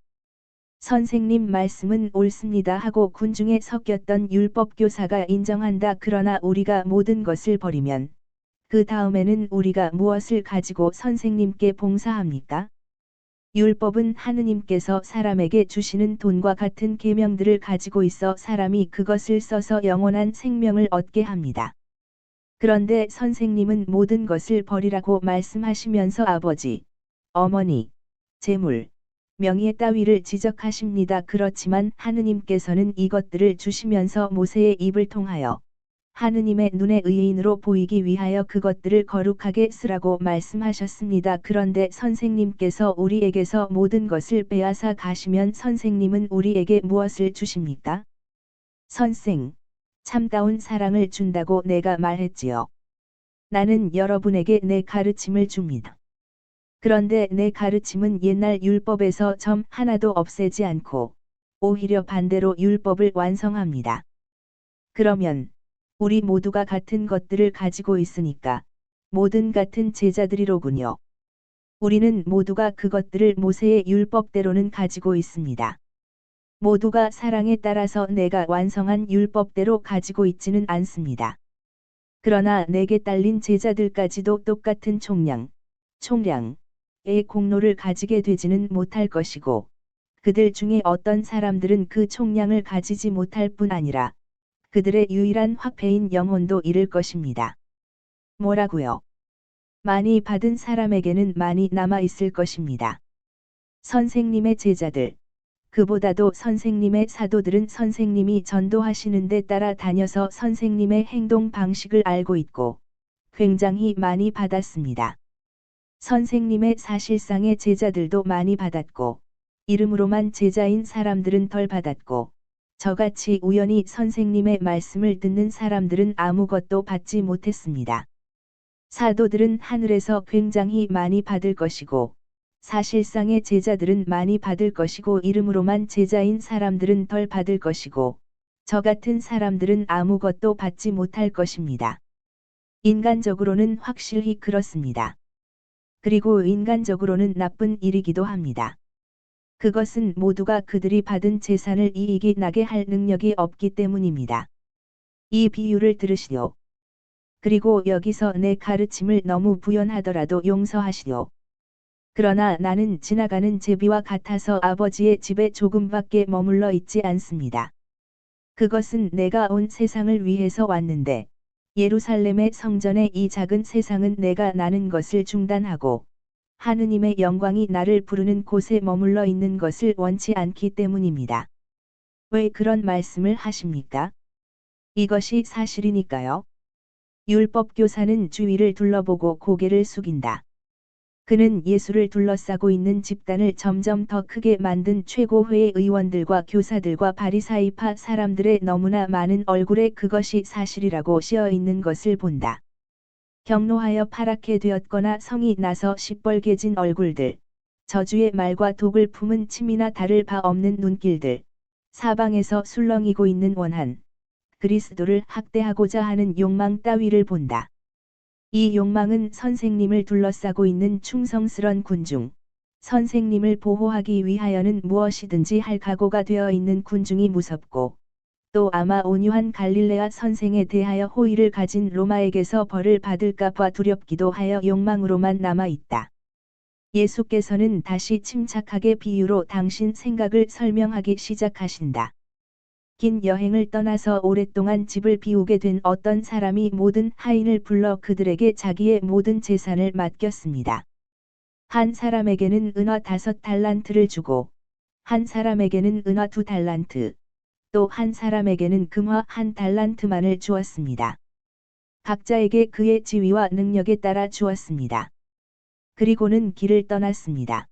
선생님 말씀은 옳습니다 하고 군중에 섞였던 율법교사가 인정한다. 그러나 우리가 모든 것을 버리면 그 다음에는 우리가 무엇을 가지고 선생님께 봉사합니까? 율법은 하느님께서 사람에게 주시는 돈과 같은 계명들을 가지고 있어 사람이 그것을 써서 영원한 생명을 얻게 합니다. 그런데 선생님은 모든 것을 버리라고 말씀하시면서 아버지, 어머니, 재물, 명예 따위를 지적하십니다. 그렇지만 하느님께서는 이것들을 주시면서 모세의 입을 통하여 하느님의 눈에 의인으로 보이기 위하여 그것들을 거룩하게 쓰라고 말씀하셨습니다. 그런데 선생님께서 우리에게서 모든 것을 빼앗아 가시면 선생님은 우리에게 무엇을 주십니까? 선생, 참다운 사랑을 준다고 내가 말했지요. 나는 여러분에게 내 가르침을 줍니다. 그런데 내 가르침은 옛날 율법에서 점 하나도 없애지 않고 오히려 반대로 율법을 완성합니다. 그러면 우리 모두가 같은 것들을 가지고 있으니까 모든 같은 제자들이로군요. 우리는 모두가 그것들을 모세의 율법대로는 가지고 있습니다. 모두가 사랑에 따라서 내가 완성한 율법대로 가지고 있지는 않습니다. 그러나 내게 딸린 제자들까지도 똑같은 총량의 공로를 가지게 되지는 못할 것이고 그들 중에 어떤 사람들은 그 총량을 가지지 못할 뿐 아니라 그들의 유일한 확패인 영혼도 잃을 것입니다. 뭐라고요? 많이 받은 사람에게는 많이 남아 있을 것입니다. 선생님의 제자들, 그보다도 선생님의 사도들은 선생님이 전도하시는 데 따라 다녀서 선생님의 행동 방식을 알고 있고 굉장히 많이 받았습니다. 선생님의 사실상의 제자들도 많이 받았고 이름으로만 제자인 사람들은 덜 받았고 저같이 우연히 선생님의 말씀을 듣는 사람들은 아무것도 받지 못했습니다. 사도들은 하늘에서 굉장히 많이 받을 것이고 사실상의 제자들은 많이 받을 것이고 이름으로만 제자인 사람들은 덜 받을 것이고 저 같은 사람들은 아무것도 받지 못할 것입니다. 인간적으로는 확실히 그렇습니다. 그리고 인간적으로는 나쁜 일이기도 합니다. 그것은 모두가 그들이 받은 재산을 이익이 나게 할 능력이 없기 때문입니다. 이 비유를 들으시오. 그리고 여기서 내 가르침을 너무 부연하더라도 용서하시오. 그러나 나는 지나가는 제비와 같아서 아버지의 집에 조금밖에 머물러 있지 않습니다. 그것은 내가 온 세상을 위해서 왔는데 예루살렘의 성전의 이 작은 세상은 내가 나는 것을 중단하고 하느님의 영광이 나를 부르는 곳에 머물러 있는 것을 원치 않기 때문입니다. 왜 그런 말씀을 하십니까? 이것이 사실이니까요. 율법교사는 주위를 둘러보고 고개를 숙인다. 그는 예수를 둘러싸고 있는 집단을 점점 더 크게 만든 최고회의 의원들과 교사들과 바리사이파 사람들의 너무나 많은 얼굴에 그것이 사실이라고 씌어 있는 것을 본다. 경로하여 파랗게 되었거나 성이 나서 시뻘개진 얼굴들, 저주의 말과 독을 품은 침이나 다를 바 없는 눈길들, 사방에서 술렁이고 있는 원한, 그리스도를 학대하고자 하는 욕망 따위를 본다. 이 욕망은 선생님을 둘러싸고 있는 충성스런 군중, 선생님을 보호하기 위하여는 무엇이든지 할 각오가 되어 있는 군중이 무섭고, 또 아마 온유한 갈릴레아 선생에 대하여 호의를 가진 로마에게서 벌을 받을까 봐 두렵기도 하여 욕망으로만 남아 있다. 예수께서는 다시 침착하게 비유로 당신 생각을 설명하기 시작하신다. 긴 여행을 떠나서 오랫동안 집을 비우게 된 어떤 사람이 모든 하인을 불러 그들에게 자기의 모든 재산을 맡겼습니다. 한 사람에게는 은화 5달란트를 주고, 한 사람에게는 은화 2달란트, 또 한 사람에게는 금화 1달란트만을 주었습니다. 각자에게 그의 지위와 능력에 따라 주었습니다. 그리고는 길을 떠났습니다.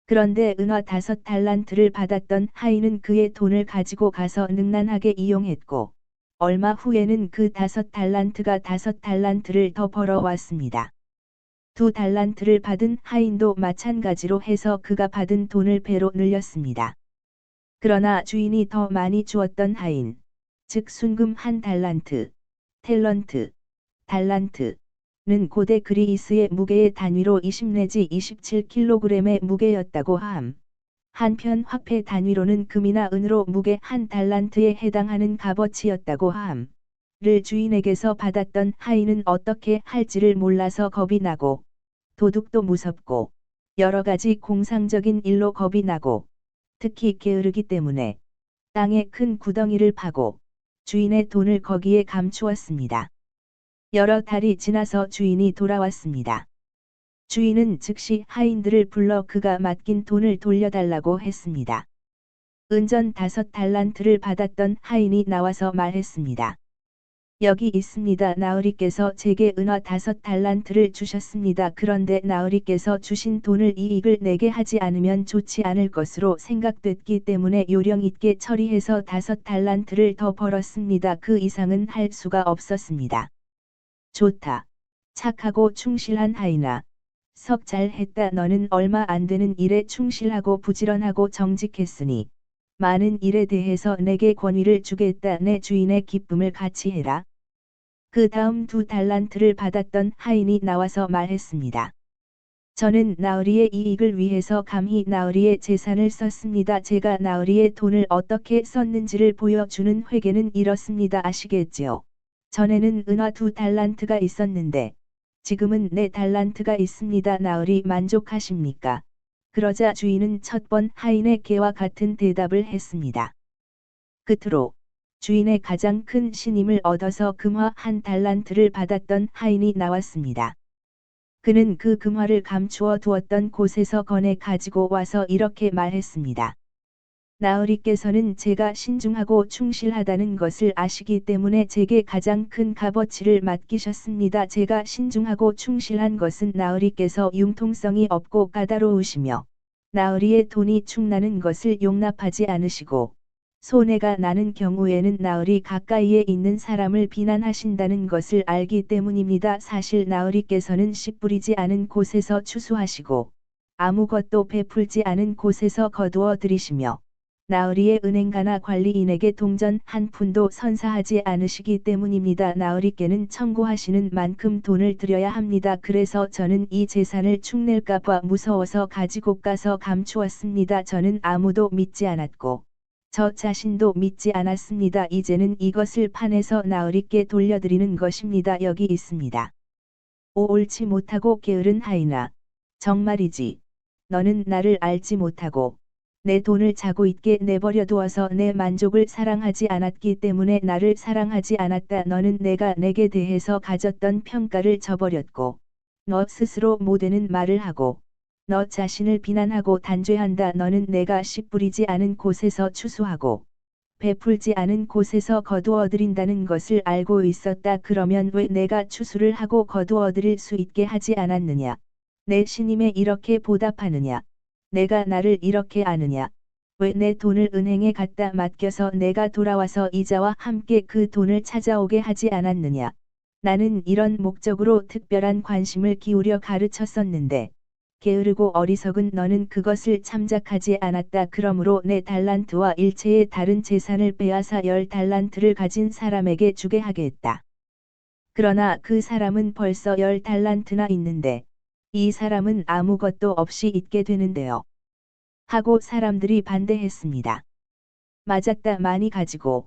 그런데 은화 5달란트를 받았던 하인은 그의 돈을 가지고 가서 능란하게 이용했고, 얼마 후에는 그 5달란트가 5달란트를 더 벌어왔습니다. 2달란트를 받은 하인도 마찬가지로 해서 그가 받은 돈을 배로 늘렸습니다. 그러나 주인이 더 많이 주었던 하인, 즉 순금 1달란트, 탤런트, 달란트는 고대 그리스의 무게의 단위로 20 내지 27kg의 무게였다고 함. 한편 화폐 단위로는 금이나 은으로 무게 1달란트에 해당하는 값어치였다고 함. 를 주인에게서 받았던 하인은 어떻게 할지를 몰라서 겁이 나고, 도둑도 무섭고, 여러 가지 공상적인 일로 겁이 나고, 특히 게으르기 때문에 땅에 큰 구덩이를 파고 주인의 돈을 거기에 감추었습니다. 여러 달이 지나서 주인이 돌아왔습니다. 주인은 즉시 하인들을 불러 그가 맡긴 돈을 돌려달라고 했습니다. 은전 5달란트를 받았던 하인이 나와서 말했습니다. 여기 있습니다. 나으리께서 제게 은화 5달란트를 주셨습니다. 그런데 나으리께서 주신 돈을 이익을 내게 하지 않으면 좋지 않을 것으로 생각됐기 때문에 요령 있게 처리해서 5달란트를 더 벌었습니다. 그 이상은 할 수가 없었습니다. 좋다. 착하고 충실한 하인아. 석 잘했다. 너는 얼마 안 되는 일에 충실하고 부지런하고 정직했으니 많은 일에 대해서 내게 권위를 주겠다. 내 주인의 기쁨을 같이 해라. 그 다음 2달란트를 받았던 하인이 나와서 말했습니다. 저는 나으리의 이익을 위해서 감히 나으리의 재산을 썼습니다. 제가 나으리의 돈을 어떻게 썼는지를 보여주는 회계는 이렇습니다. 아시겠지요? 전에는 은화 2달란트가 있었는데 지금은 4달란트가 있습니다. 나으리 만족하십니까? 그러자 주인은 첫 번 하인의 개와 같은 대답을 했습니다. 끝으로 주인의 가장 큰 신임을 얻어서 금화 1달란트를 받았던 하인이 나왔습니다. 그는 그 금화를 감추어 두었던 곳에서 꺼내 가지고 와서 이렇게 말했습니다. 나으리께서는 제가 신중하고 충실하다는 것을 아시기 때문에 제게 가장 큰 값어치를 맡기셨습니다. 제가 신중하고 충실한 것은 나으리께서 융통성이 없고 까다로우시며 나으리의 돈이 충나는 것을 용납하지 않으시고 손해가 나는 경우에는 나으리 가까이에 있는 사람을 비난하신다는 것을 알기 때문입니다. 사실 나으리께서는 씨 뿌리지 않은 곳에서 추수하시고 아무것도 베풀지 않은 곳에서 거두어 들이시며 나으리의 은행가나 관리인에게 동전 한 푼도 선사하지 않으시기 때문입니다. 나으리께는 청구하시는 만큼 돈을 드려야 합니다. 그래서 저는 이 재산을 축낼까봐 무서워서 가지고 가서 감추었습니다. 저는 아무도 믿지 않았고 저 자신도 믿지 않았습니다. 이제는 이것을 판에서 나으리께 돌려드리는 것입니다. 여기 있습니다. 오 옳지 못하고 게으른 하인아, 정말이지. 너는 나를 알지 못하고 내 돈을 자고 있게 내버려 두어서 내 만족을 사랑하지 않았기 때문에 나를 사랑하지 않았다. 너는 내가 내게 대해서 가졌던 평가를 저버렸고 너 스스로 못되는 말을 하고 너 자신을 비난하고 단죄한다. 너는 내가 씨 뿌리지 않은 곳에서 추수하고 베풀지 않은 곳에서 거두어 들인다는 것을 알고 있었다. 그러면 왜 내가 추수를 하고 거두어 들일 수 있게 하지 않았느냐? 내 신임에 이렇게 보답하느냐? 내가 나를 이렇게 아느냐? 왜 내 돈을 은행에 갖다 맡겨서 내가 돌아와서 이자와 함께 그 돈을 찾아오게 하지 않았느냐? 나는 이런 목적으로 특별한 관심을 기울여 가르쳤었는데 게으르고 어리석은 너는 그것을 참작하지 않았다. 그러므로 내 달란트와 일체의 다른 재산을 빼앗아 10달란트를 가진 사람에게 주게 하겠다. 그러나 그 사람은 벌써 10달란트나 있는데 이 사람은 아무것도 없이 있게 되는데요. 하고 사람들이 반대했습니다. 맞았다. 많이 가지고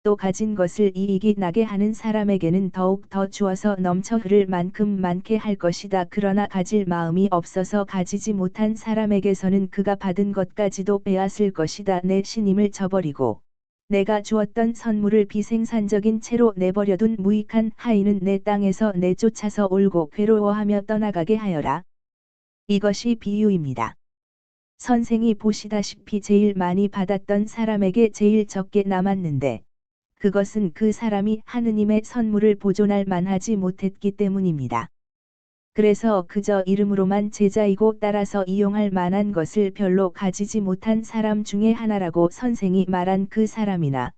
또 가진 것을 이익이 나게 하는 사람에게는 더욱 더 주어서 넘쳐 흐를 만큼 많게 할 것이다. 그러나 가질 마음이 없어서 가지지 못한 사람에게서는 그가 받은 것까지도 빼앗을 것이다. 내 신임을 저버리고 내가 주었던 선물을 비생산적인 채로 내버려둔 무익한 하인은 내 땅에서 내쫓아서 울고 괴로워하며 떠나가게 하여라. 이것이 비유입니다. 선생이 보시다시피 제일 많이 받았던 사람에게 제일 적게 남았는데 그것은 그 사람이 하느님의 선물을 보존할 만하지 못했기 때문입니다. 그래서 그저 이름으로만 제자이고 따라서 이용할 만한 것을 별로 가지지 못한 사람 중에 하나라고 선생이 말한 그 사람이나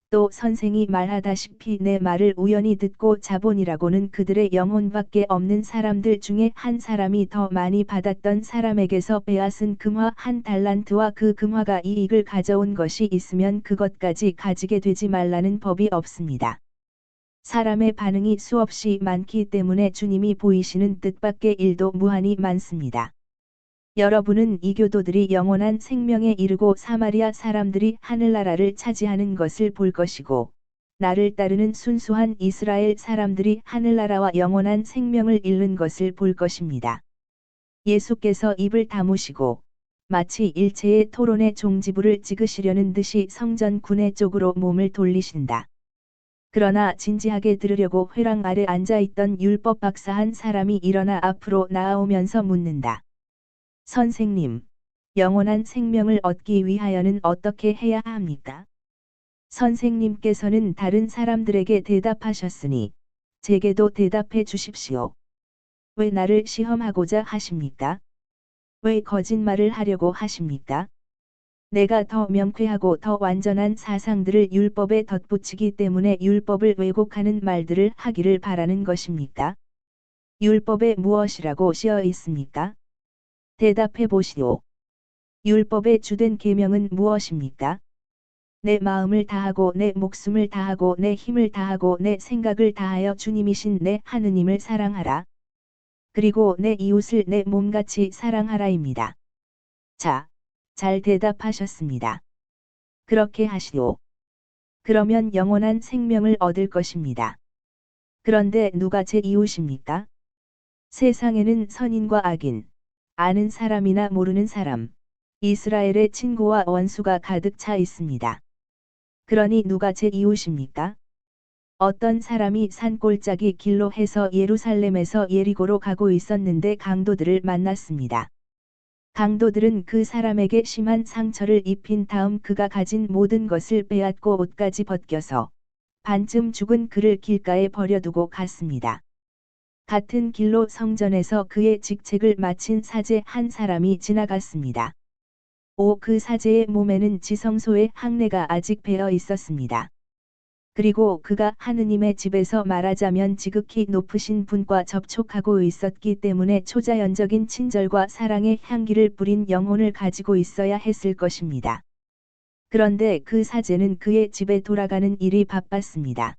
또 선생이 말하다시피 내 말을 우연히 듣고 자본이라고는 그들의 영혼밖에 없는 사람들 중에 한 사람이 더 많이 받았던 사람에게서 빼앗은 금화 1달란트와 그 금화가 이익을 가져온 것이 있으면 그것까지 가지게 되지 말라는 법이 없습니다. 사람의 반응이 수없이 많기 때문에 주님이 보이시는 뜻밖의 일도 무한히 많습니다. 여러분은 이 교도들이 영원한 생명에 이르고 사마리아 사람들이 하늘나라를 차지하는 것을 볼 것이고 나를 따르는 순수한 이스라엘 사람들이 하늘나라와 영원한 생명을 잃는 것을 볼 것입니다. 예수께서 입을 다무시고 마치 일체의 토론의 종지부를 찍으시려는 듯이 성전 군의 쪽으로 몸을 돌리신다. 그러나 진지하게 들으려고 회랑 아래 앉아있던 율법 박사 한 사람이 일어나 앞으로 나아오면서 묻는다. 선생님, 영원한 생명을 얻기 위하여는 어떻게 해야 합니까? 선생님께서는 다른 사람들에게 대답하셨으니 제게도 대답해 주십시오. 왜 나를 시험하고자 하십니까? 왜 거짓말을 하려고 하십니까? 내가 더 명쾌하고 더 완전한 사상들을 율법에 덧붙이기 때문에 율법을 왜곡하는 말들을 하기를 바라는 것입니까? 율법에 무엇이라고 씌어 있습니까? 대답해 보시오. 율법의 주된 계명은 무엇입니까? 내 마음을 다하고 내 목숨을 다하고 내 힘을 다하고 내 생각을 다하여 주님이신 내 하느님을 사랑하라. 그리고 내 이웃을 내 몸같이 사랑하라입니다. 자, 잘 대답하셨습니다. 그렇게 하시오. 그러면 영원한 생명을 얻을 것입니다. 그런데 누가 제 이웃입니까? 세상에는 선인과 악인, 아는 사람이나 모르는 사람, 이스라엘의 친구와 원수가 가득 차 있습니다. 그러니 누가 제 이웃입니까? 어떤 사람이 산골짜기 길로 해서 예루살렘에서 예리고로 가고 있었는데 강도들을 만났습니다. 강도들은 그 사람에게 심한 상처를 입힌 다음 그가 가진 모든 것을 빼앗고 옷까지 벗겨서 반쯤 죽은 그를 길가에 버려두고 갔습니다. 같은 길로 성전에서 그의 직책을 마친 사제 한 사람이 지나갔습니다. 그 사제의 몸에는 지성소의 항례가 아직 배어 있었습니다. 그리고 그가 하느님의 집에서 말하자면 지극히 높으신 분과 접촉하고 있었기 때문에 초자연적인 친절과 사랑의 향기를 뿌린 영혼을 가지고 있어야 했을 것입니다. 그런데 그 사제는 그의 집에 돌아가는 일이 바빴습니다.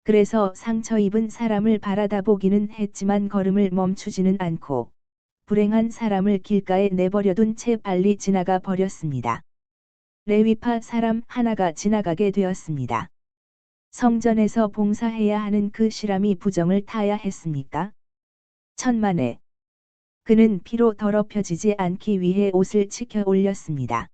그래서 상처 입은 사람을 바라다 보기는 했지만 걸음을 멈추지는 않고 불행한 사람을 길가에 내버려둔 채 빨리 지나가 버렸습니다. 레위파 사람 하나가 지나가게 되었습니다. 성전에서 봉사해야 하는 그 시람이 부정을 타야 했습니까? 천만에. 그는 피로 더럽혀지지 않기 위해 옷을 치켜 올렸습니다.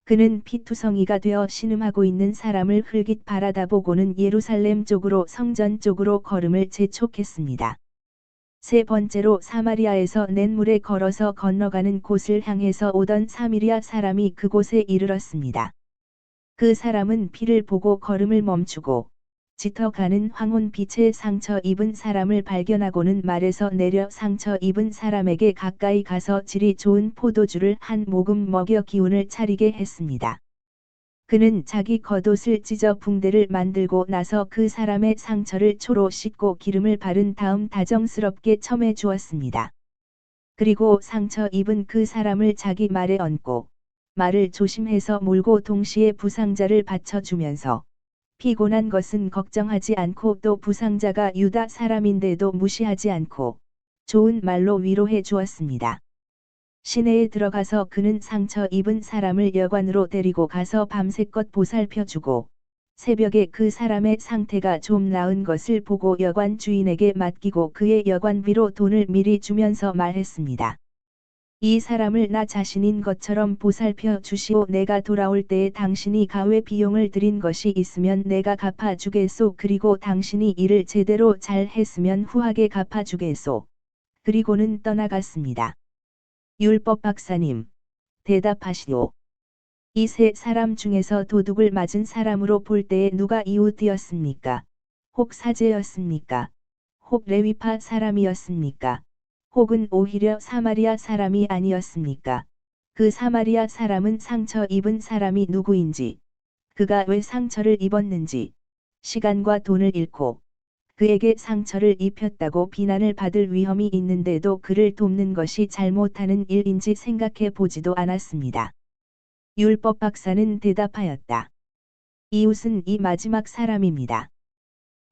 그는 피투성이가 되어 신음하고 있는 사람을 흘깃 바라다보고는 예루살렘 쪽으로 성전 쪽으로 걸음을 재촉했습니다. 세 번째로 사마리아에서 냇물에 걸어서 건너가는 곳을 향해서 오던 사마리아 사람이 그곳에 이르렀습니다. 그 사람은 피를 보고 걸음을 멈추고 짙어가는 황혼빛에 상처 입은 사람을 발견하고는 말에서 내려 상처 입은 사람에게 가까이 가서 질이 좋은 포도주를 한 모금 먹여 기운을 차리게 했습니다. 그는 자기 겉옷을 찢어 붕대를 만들고 나서 그 사람의 상처를 초로 씻고 기름을 바른 다음 다정스럽게 첨해 주었습니다. 그리고 상처 입은 그 사람을 자기 말에 얹고 말을 조심해서 몰고 동시에 부상자를 받쳐주면서 피곤한 것은 걱정하지 않고 또 부상자가 유다 사람인데도 무시하지 않고 좋은 말로 위로해 주었습니다. 시내에 들어가서 그는 상처 입은 사람을 여관으로 데리고 가서 밤새껏 보살펴주고 새벽에 그 사람의 상태가 좀 나은 것을 보고 여관 주인에게 맡기고 그의 여관비로 돈을 미리 주면서 말했습니다. 이 사람을 나 자신인 것처럼 보살펴 주시오. 내가 돌아올 때에 당신이 가외 비용을 들인 것이 있으면 내가 갚아 주겠소. 그리고 당신이 일을 제대로 잘 했으면 후하게 갚아 주겠소. 그리고는 떠나갔습니다. 율법 박사님, 대답하시오. 이 세 사람 중에서 도둑을 맞은 사람으로 볼 때에 누가 이웃이었습니까? 혹 사제였습니까? 혹 레위파 사람이었습니까? 혹은 오히려 사마리아 사람이 아니었습니까? 그 사마리아 사람은 상처 입은 사람이 누구인지, 그가 왜 상처를 입었는지, 시간과 돈을 잃고 그에게 상처를 입혔다고 비난을 받을 위험이 있는데도 그를 돕는 것이 잘못하는 일인지 생각해 보지도 않았습니다. 율법 박사는 대답하였다. 이웃은 이 마지막 사람입니다.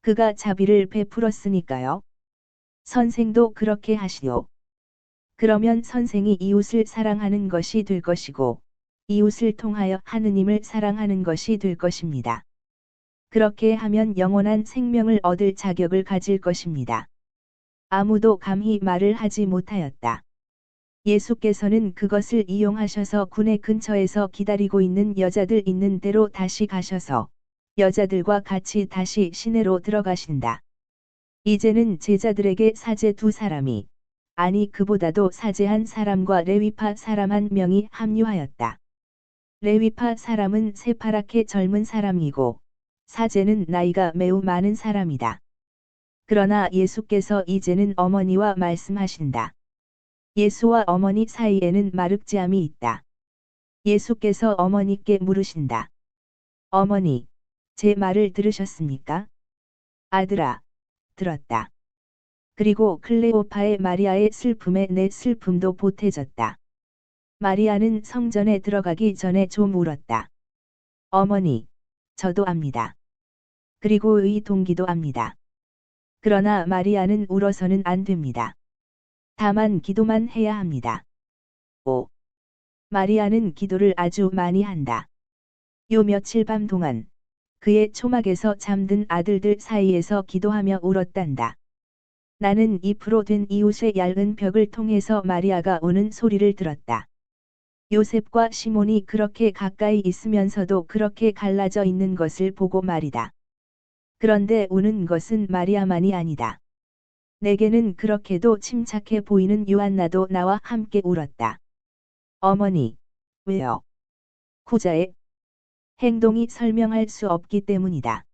그가 자비를 베풀었으니까요. 선생도 그렇게 하시오. 그러면 선생이 이웃을 사랑하는 것이 될 것이고, 이웃을 통하여 하느님을 사랑하는 것이 될 것입니다. 그렇게 하면 영원한 생명을 얻을 자격을 가질 것입니다. 아무도 감히 말을 하지 못하였다. 예수께서는 그것을 이용하셔서 군의 근처에서 기다리고 있는 여자들 있는 대로 다시 가셔서 여자들과 같이 다시 시내로 들어가신다. 이제는 제자들에게 사제 두 사람이, 아니 그보다도 사제 한 사람과 레위파 사람 한 명이 합류하였다. 레위파 사람은 새파랗게 젊은 사람이고 사제는 나이가 매우 많은 사람이다. 그러나 예수께서 이제는 어머니와 말씀하신다. 예수와 어머니 사이에는 마륵지암이 있다. 예수께서 어머니께 물으신다. 어머니, 제 말을 들으셨습니까? 아들아, 들었다. 그리고 클레오파의 마리아의 슬픔에 내 슬픔도 보태졌다. 마리아는 성전에 들어가기 전에 좀 울었다. 어머니, 저도 압니다. 그리고 의 동기도 압니다. 그러나 마리아는 울어서는 안 됩니다. 다만 기도만 해야 합니다. 5. 마리아는 기도를 아주 많이 한다. 요 며칠 밤 동안 그의 초막에서 잠든 아들들 사이에서 기도하며 울었단다. 나는 잎으로 된 이웃의 얇은 벽을 통해서 마리아가 우는 소리를 들었다. 요셉과 시몬이 그렇게 가까이 있으면서도 그렇게 갈라져 있는 것을 보고 말이다. 그런데 우는 것은 마리아만이 아니다. 내게는 그렇게도 침착해 보이는 요한나도 나와 함께 울었다. 어머니, 왜요? 쿠자의 행동이 설명할 수 없기 때문이다.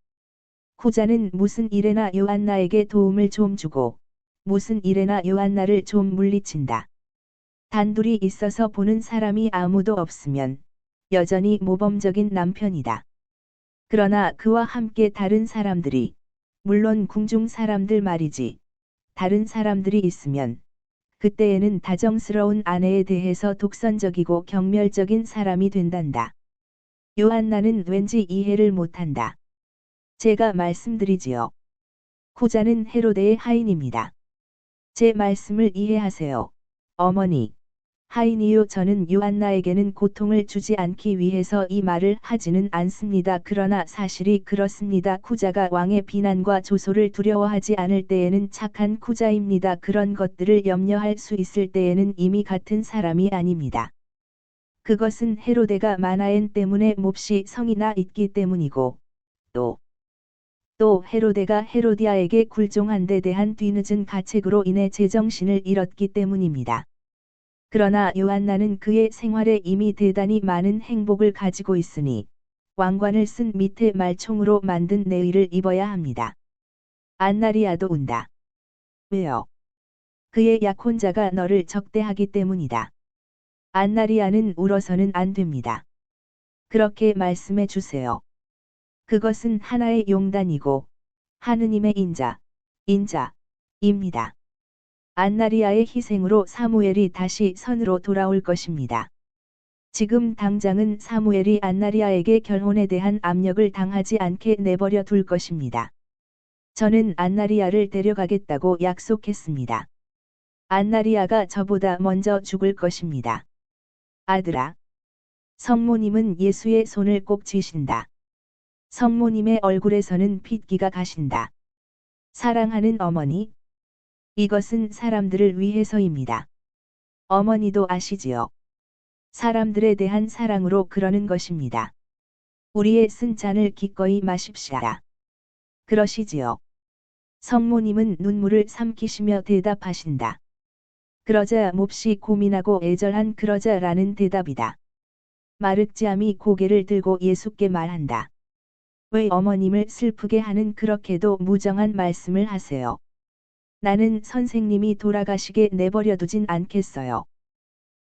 쿠자는 무슨 일에나 요한나에게 도움을 좀 주고 무슨 일에나 요한나를 좀 물리친다. 단둘이 있어서 보는 사람이 아무도 없으면 여전히 모범적인 남편이다. 그러나 그와 함께 다른 사람들이, 물론 궁중 사람들 말이지, 다른 사람들이 있으면 그때에는 다정스러운 아내에 대해서 독선적이고 경멸적인 사람이 된단다. 요한나는 왠지 이해를 못한다. 제가 말씀드리지요. 쿠자는 헤로데의 하인입니다. 제 말씀을 이해하세요. 어머니, 하인이요, 저는 요한나에게는 고통을 주지 않기 위해서 이 말을 하지는 않습니다. 그러나 사실이 그렇습니다. 쿠자가 왕의 비난과 조소를 두려워하지 않을 때에는 착한 쿠자입니다. 그런 것들을 염려할 수 있을 때에는 이미 같은 사람이 아닙니다. 그것은 헤로데가 마나엔 때문에 몹시 성이 나 있기 때문이고, 또 헤로데가 헤로디아에게 굴종한 데 대한 뒤늦은 가책으로 인해 제정신을 잃었기 때문입니다. 그러나 요한나는 그의 생활에 이미 대단히 많은 행복을 가지고 있으니 왕관을 쓴 밑에 말총으로 만든 내의를 입어야 합니다. 안나리아도 운다. 왜요? 그의 약혼자가 너를 적대하기 때문이다. 안나리아는 울어서는 안 됩니다. 그렇게 말씀해 주세요. 그것은 하나의 용단이고 하느님의 인자입니다. 안나리아의 희생으로 사무엘이 다시 선으로 돌아올 것입니다. 지금 당장은 사무엘이 안나리아에게 결혼에 대한 압력을 당하지 않게 내버려 둘 것입니다. 저는 안나리아를 데려가겠다고 약속했습니다. 안나리아가 저보다 먼저 죽을 것입니다. 아들아. 성모님은 예수의 손을 꼭 쥐신다. 성모님의 얼굴에서는 핏기가 가신다. 사랑하는 어머니. 이것은 사람들을 위해서입니다. 어머니도 아시지요. 사람들에 대한 사랑으로 그러는 것입니다. 우리의 쓴 잔을 기꺼이 마십시다. 그러시지요. 성모님은 눈물을 삼키시며 대답하신다. 그러자 몹시 고민하고 애절한 그러자라는 대답이다. 마르지암이 고개를 들고 예수께 말한다. 왜 어머님을 슬프게 하는 그렇게도 무정한 말씀을 하세요? 나는 선생님이 돌아가시게 내버려두진 않겠어요.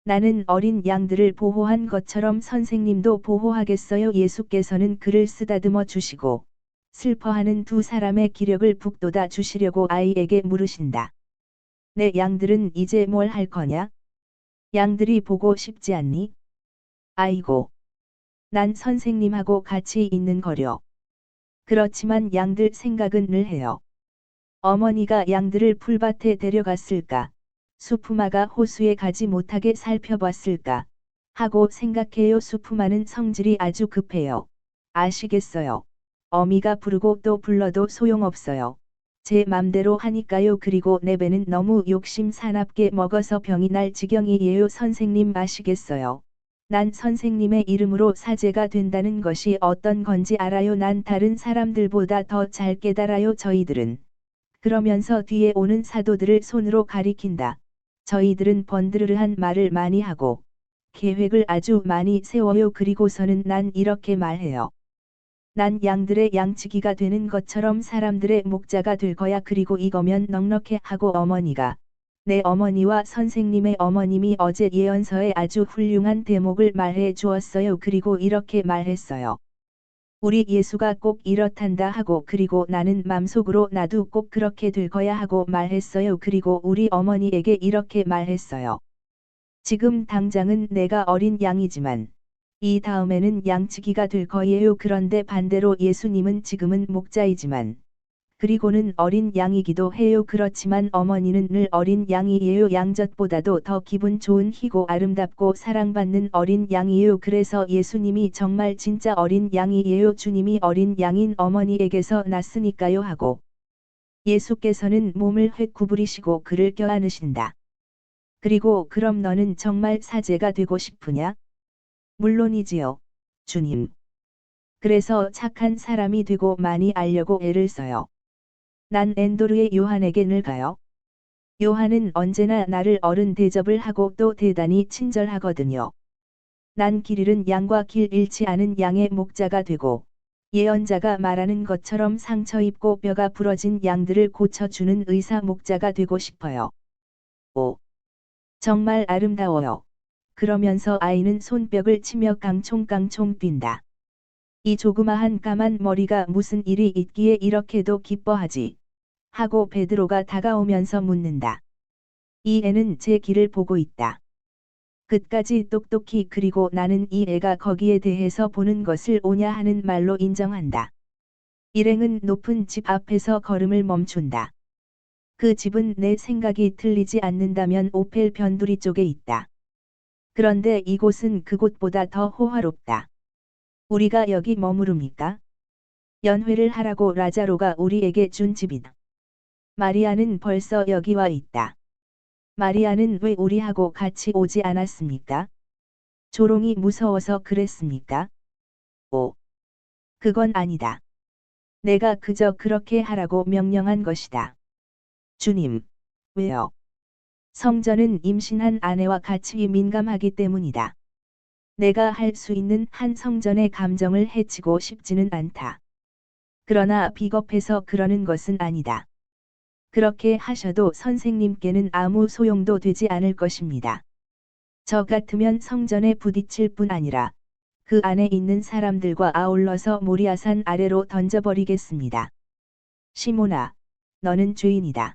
나는 어린 양들을 보호한 것처럼 선생님도 보호하겠어요. 예수께서는 그를 쓰다듬어 주시고 슬퍼하는 두 사람의 기력을 북돋아 주시려고 아이에게 물으신다. 내 양들은 이제 뭘 할 거냐? 양들이 보고 싶지 않니? 아이고. 난 선생님하고 같이 있는 거려. 그렇지만 양들 생각은 늘 해요. 어머니가 양들을 풀밭에 데려갔을까? 수푸마가 호수에 가지 못하게 살펴봤을까? 하고 생각해요. 수푸마는 성질이 아주 급해요. 아시겠어요? 어미가 부르고 또 불러도 소용없어요. 제 맘대로 하니까요. 그리고 내 배는 너무 욕심 사납게 먹어서 병이 날 지경이에요. 선생님 아시겠어요? 난 선생님의 이름으로 사제가 된다는 것이 어떤 건지 알아요. 난 다른 사람들보다 더 잘 깨달아요. 저희들은. 그러면서 뒤에 오는 사도들을 손으로 가리킨다. 저희들은 번드르르한 말을 많이 하고 계획을 아주 많이 세워요. 그리고서는 난 이렇게 말해요. 난 양들의 양치기가 되는 것처럼 사람들의 목자가 될 거야. 그리고 이거면 넉넉해 하고 어머니가 내 어머니와 선생님의 어머님이 어제 예언서에 아주 훌륭한 대목을 말해 주었어요. 그리고 이렇게 말했어요. 우리 예수가 꼭 이렇단다 하고 그리고 나는 맘속으로 나도 꼭 그렇게 될 거야 하고 말했어요. 그리고 우리 어머니에게 이렇게 말했어요. 지금 당장은 내가 어린 양이지만 이 다음에는 양치기가 될 거예요. 그런데 반대로 예수님은 지금은 목자이지만 그리고는 어린 양이기도 해요. 그렇지만 어머니는 늘 어린 양이에요. 양젖보다도 더 기분 좋은 희고 아름답고 사랑받는 어린 양이에요. 그래서 예수님이 정말 진짜 어린 양이에요. 주님이 어린 양인 어머니에게서 났으니까요 하고 예수께서는 몸을 획 구부리시고 그를 껴안으신다. 그리고 그럼 너는 정말 사제가 되고 싶으냐? 물론이지요, 주님. 그래서 착한 사람이 되고 많이 알려고 애를 써요. 난 엔도르의 요한에게 늘 가요. 요한은 언제나 나를 어른 대접을 하고 또 대단히 친절하거든요. 난 길 잃은 양과 길 잃지 않은 양의 목자가 되고 예언자가 말하는 것처럼 상처 입고 뼈가 부러진 양들을 고쳐주는 의사 목자가 되고 싶어요. 오! 정말 아름다워요. 그러면서 아이는 손뼉을 치며 깡총깡총 뛴다. 이 조그마한 까만 머리가 무슨 일이 있기에 이렇게도 기뻐하지? 하고 베드로가 다가오면서 묻는다. 이 애는 제 길을 보고 있다. 끝까지 똑똑히 그리고 나는 이 애가 거기에 대해서 보는 것을 오냐 하는 말로 인정한다. 일행은 높은 집 앞에서 걸음을 멈춘다. 그 집은 내 생각이 틀리지 않는다면 오펠 변두리 쪽에 있다. 그런데 이곳은 그곳보다 더 호화롭다. 우리가 여기 머무릅니까? 연회를 하라고 라자로가 우리에게 준 집이다. 마리아는 벌써 여기 와 있다. 마리아는 왜 우리하고 같이 오지 않았습니까? 조롱이 무서워서 그랬습니까? 오, 그건 아니다. 내가 그저 그렇게 하라고 명령한 것이다. 주님, 왜요? 성전은 임신한 아내와 같이 민감하기 때문이다. 내가 할 수 있는 한 성전의 감정을 해치고 싶지는 않다. 그러나 비겁해서 그러는 것은 아니다. 그렇게 하셔도 선생님께는 아무 소용도 되지 않을 것입니다. 저 같으면 성전에 부딪힐 뿐 아니라 그 안에 있는 사람들과 아울러서 모리아산 아래로 던져버리겠습니다. 시몬아, 너는 죄인이다.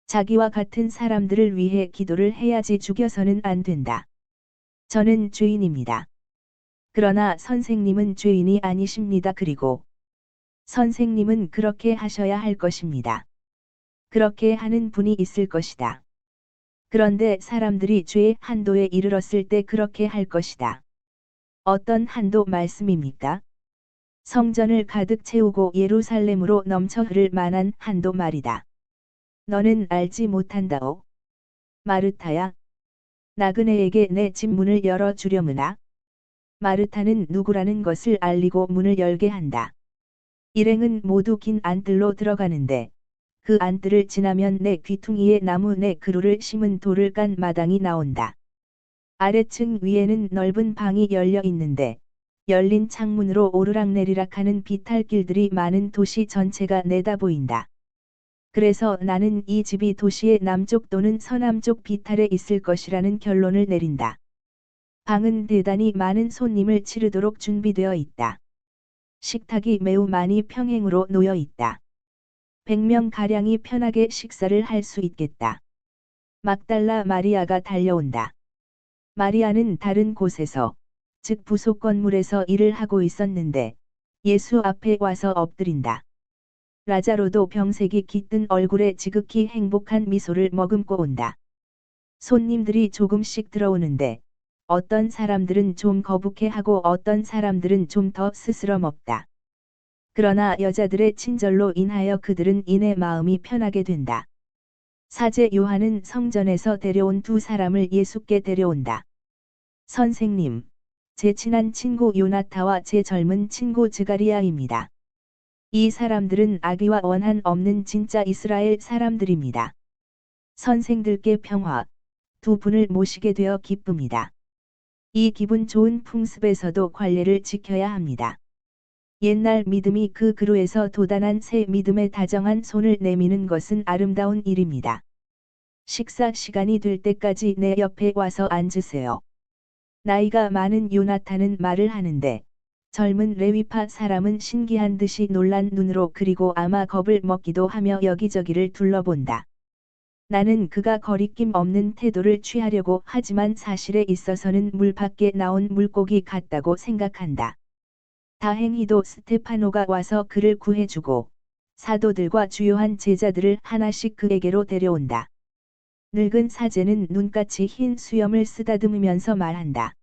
자기와 같은 사람들을 위해 기도를 해야지 죽여서는 안 된다. 저는 죄인입니다. 그러나 선생님은 죄인이 아니십니다. 그리고 선생님은 그렇게 하셔야 할 것입니다. 그렇게 하는 분이 있을 것이다. 그런데 사람들이 죄의 한도에 이르렀을 때 그렇게 할 것이다. 어떤 한도 말씀입니까? 성전을 가득 채우고 예루살렘으로 넘쳐 흐를 만한 한도 말이다. 너는 알지 못한다오. 마르타야. 나그네에게 내 집 문을 열어주려무나. 마르타는 누구라는 것을 알리고 문을 열게 한다. 일행은 모두 긴 안뜰로 들어가는데 그 안뜰을 지나면 내 귀퉁이에 나무 내 그루를 심은 돌을 깐 마당이 나온다. 아래층 위에는 넓은 방이 열려 있는데 열린 창문으로 오르락내리락하는 비탈길들이 많은 도시 전체가 내다 보인다. 그래서 나는 이 집이 도시의 남쪽 또는 서남쪽 비탈에 있을 것이라는 결론을 내린다. 방은 대단히 많은 손님을 치르도록 준비되어 있다. 식탁이 매우 많이 평행으로 놓여 있다. 100명가량이 편하게 식사를 할 수 있겠다. 막달라 마리아가 달려온다. 마리아는 다른 곳에서, 즉 부속 건물에서 일을 하고 있었는데 예수 앞에 와서 엎드린다. 라자로도 병색이 깃든 얼굴에 지극히 행복한 미소를 머금고 온다. 손님들이 조금씩 들어오는데 어떤 사람들은 좀 거북해하고 어떤 사람들은 좀 더 스스럼없다. 그러나 여자들의 친절로 인하여 그들은 이내 마음이 편하게 된다. 사제 요한은 성전에서 데려온 두 사람을 예수께 데려온다. 선생님, 제 친한 친구 요나타와 제 젊은 친구 드가리아입니다. 이 사람들은 악의와 원한 없는 진짜 이스라엘 사람들입니다. 선생들께 평화, 두 분을 모시게 되어 기쁩니다. 이 기분 좋은 풍습에서도 관례를 지켜야 합니다. 옛날 믿음이 그 그루에서 도단한 새 믿음에 다정한 손을 내미는 것은 아름다운 일입니다. 식사 시간이 될 때까지 내 옆에 와서 앉으세요. 나이가 많은 요나탄은 말을 하는데 젊은 레위파 사람은 신기한 듯이 놀란 눈으로 그리고 아마 겁을 먹기도 하며 여기저기를 둘러본다. 나는 그가 거리낌 없는 태도를 취하려고 하지만 사실에 있어서는 물 밖에 나온 물고기 같다고 생각한다. 다행히도 스테파노가 와서 그를 구해주고 사도들과 주요한 제자들을 하나씩 그에게로 데려온다. 늙은 사제는 눈같이 흰 수염을 쓰다듬으면서 말한다.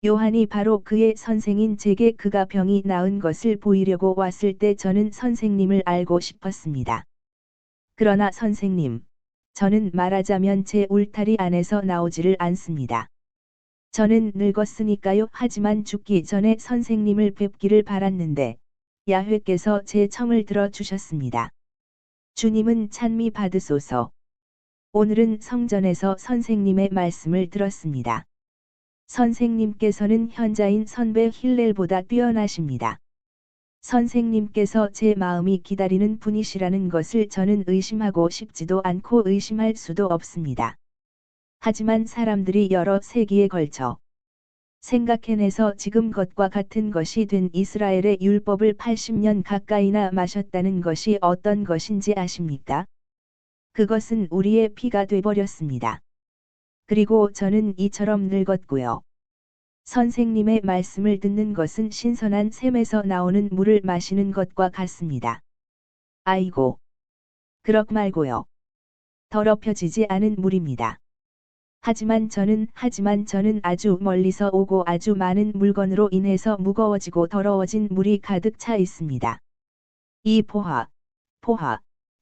요한이 바로 그의 선생인 제게 그가 병이 나은 것을 보이려고 왔을 때 저는 선생님을 알고 싶었습니다. 그러나 선생님, 저는 말하자면 제 울타리 안에서 나오지를 않습니다. 저는 늙었으니까요. 하지만 죽기 전에 선생님을 뵙기를 바랐는데 야훼께서 제 청을 들어주셨습니다. 주님은 찬미 받으소서. 오늘은 성전에서 선생님의 말씀을 들었습니다. 선생님께서는 현자인 선배 힐렐보다 뛰어나십니다. 선생님께서 제 마음이 기다리는 분이시라는 것을 저는 의심하고 싶지도 않고 의심할 수도 없습니다. 하지만 사람들이 여러 세기에 걸쳐 생각해내서 지금 것과 같은 것이 된 이스라엘의 율법을 80년 가까이나 마셨다는 것이 어떤 것인지 아십니까? 그것은 우리의 피가 돼버렸습니다. 그리고 저는 이처럼 늙었고요. 선생님의 말씀을 듣는 것은 신선한 샘에서 나오는 물을 마시는 것과 같습니다. 아이고. 그럭 말고요. 더럽혀지지 않은 물입니다. 하지만 저는 아주 멀리서 오고 아주 많은 물건으로 인해서 무거워지고 더러워진 물이 가득 차 있습니다. 이 포화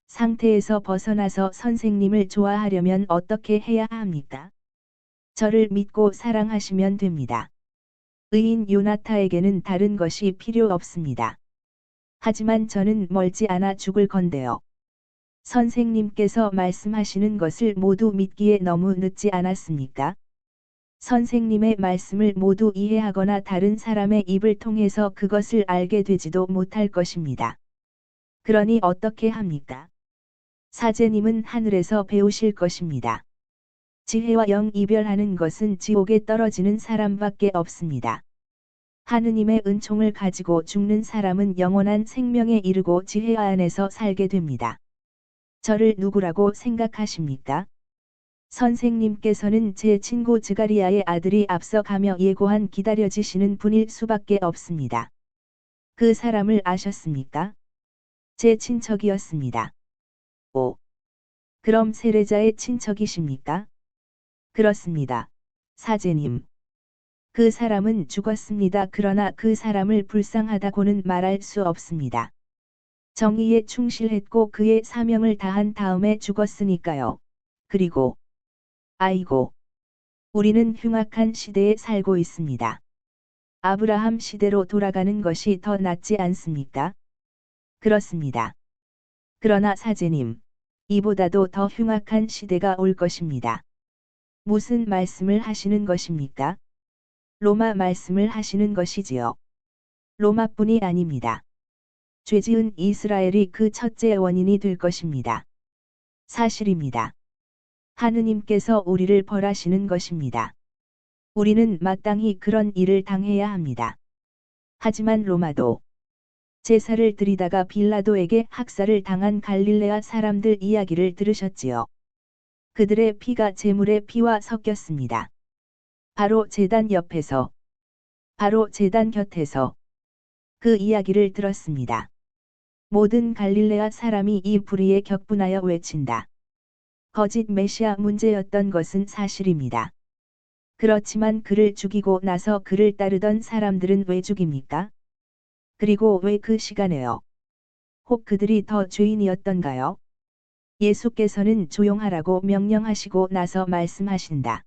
상태에서 벗어나서 선생님을 좋아하려면 어떻게 해야 합니까? 저를 믿고 사랑하시면 됩니다. 의인 요나타에게는 다른 것이 필요 없습니다. 하지만 저는 멀지 않아 죽을 건데요. 선생님께서 말씀하시는 것을 모두 믿기에 너무 늦지 않았습니까? 선생님의 말씀을 모두 이해하거나 다른 사람의 입을 통해서 그것을 알게 되지도 못할 것입니다. 그러니 어떻게 합니까? 사제님은 하늘에서 배우실 것입니다. 지혜와 영 이별하는 것은 지옥에 떨어지는 사람밖에 없습니다. 하느님의 은총을 가지고 죽는 사람은 영원한 생명에 이르고 지혜 안에서 살게 됩니다. 저를 누구라고 생각하십니까? 선생님께서는 제 친구 즈가리아의 아들이 앞서가며 예고한 기다려지시는 분일 수밖에 없습니다. 그 사람을 아셨습니까? 제 친척이었습니다. 오. 그럼 세례자의 친척이십니까? 그렇습니다. 사제님. 그 사람은 죽었습니다. 그러나 그 사람을 불쌍하다고는 말할 수 없습니다. 정의에 충실했고 그의 사명을 다한 다음에 죽었으니까요. 그리고 아이고. 우리는 흉악한 시대에 살고 있습니다. 아브라함 시대로 돌아가는 것이 더 낫지 않습니까? 그렇습니다. 그러나 사제님, 이보다도 더 흉악한 시대가 올 것입니다. 무슨 말씀을 하시는 것입니까? 로마 말씀을 하시는 것이지요. 로마뿐이 아닙니다. 죄지은 이스라엘이 그 첫째 원인이 될 것입니다. 사실입니다. 하느님께서 우리를 벌하시는 것입니다. 우리는 마땅히 그런 일을 당해야 합니다. 하지만 로마도 제사를 드리다가 빌라도에게 학살을 당한 갈릴레아 사람들 이야기를 들으셨지요. 그들의 피가 제물의 피와 섞였습니다. 바로 제단 옆에서, 바로 제단 곁에서 그 이야기를 들었습니다. 모든 갈릴레아 사람이 이 불의에 격분하여 외친다. 거짓 메시아 문제였던 것은 사실입니다. 그렇지만 그를 죽이고 나서 그를 따르던 사람들은 왜 죽입니까? 그리고 왜 그 시간에요? 혹 그들이 더 죄인이었던가요? 예수께서는 조용하라고 명령하시고 나서 말씀하신다.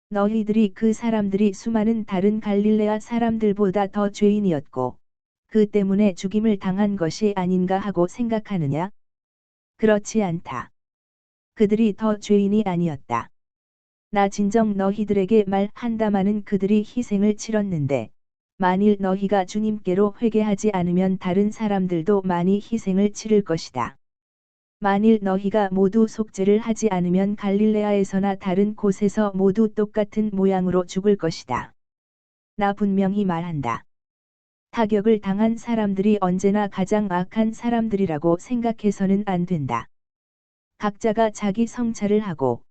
너희들이 그 사람들이 수많은 다른 갈릴레아 사람들보다 더 죄인이었고 그 때문에 죽임을 당한 것이 아닌가 하고 생각하느냐? 그렇지 않다. 그들이 더 죄인이 아니었다. 나 진정 너희들에게 말한다마는 그들이 희생을 치렀는데 만일 너희가 주님께로 회개하지 않으면 다른 사람들도 많이 희생을 치를 것이다. 만일 너희가 모두 속죄를 하지 않으면 갈릴레아에서나 다른 곳에서 모두 똑같은 모양으로 죽을 것이다. 나 분명히 말한다. 타격을 당한 사람들이 언제나 가장 악한 사람들이라고 생각해서는 안 된다. 각자가 자기 성찰을 하고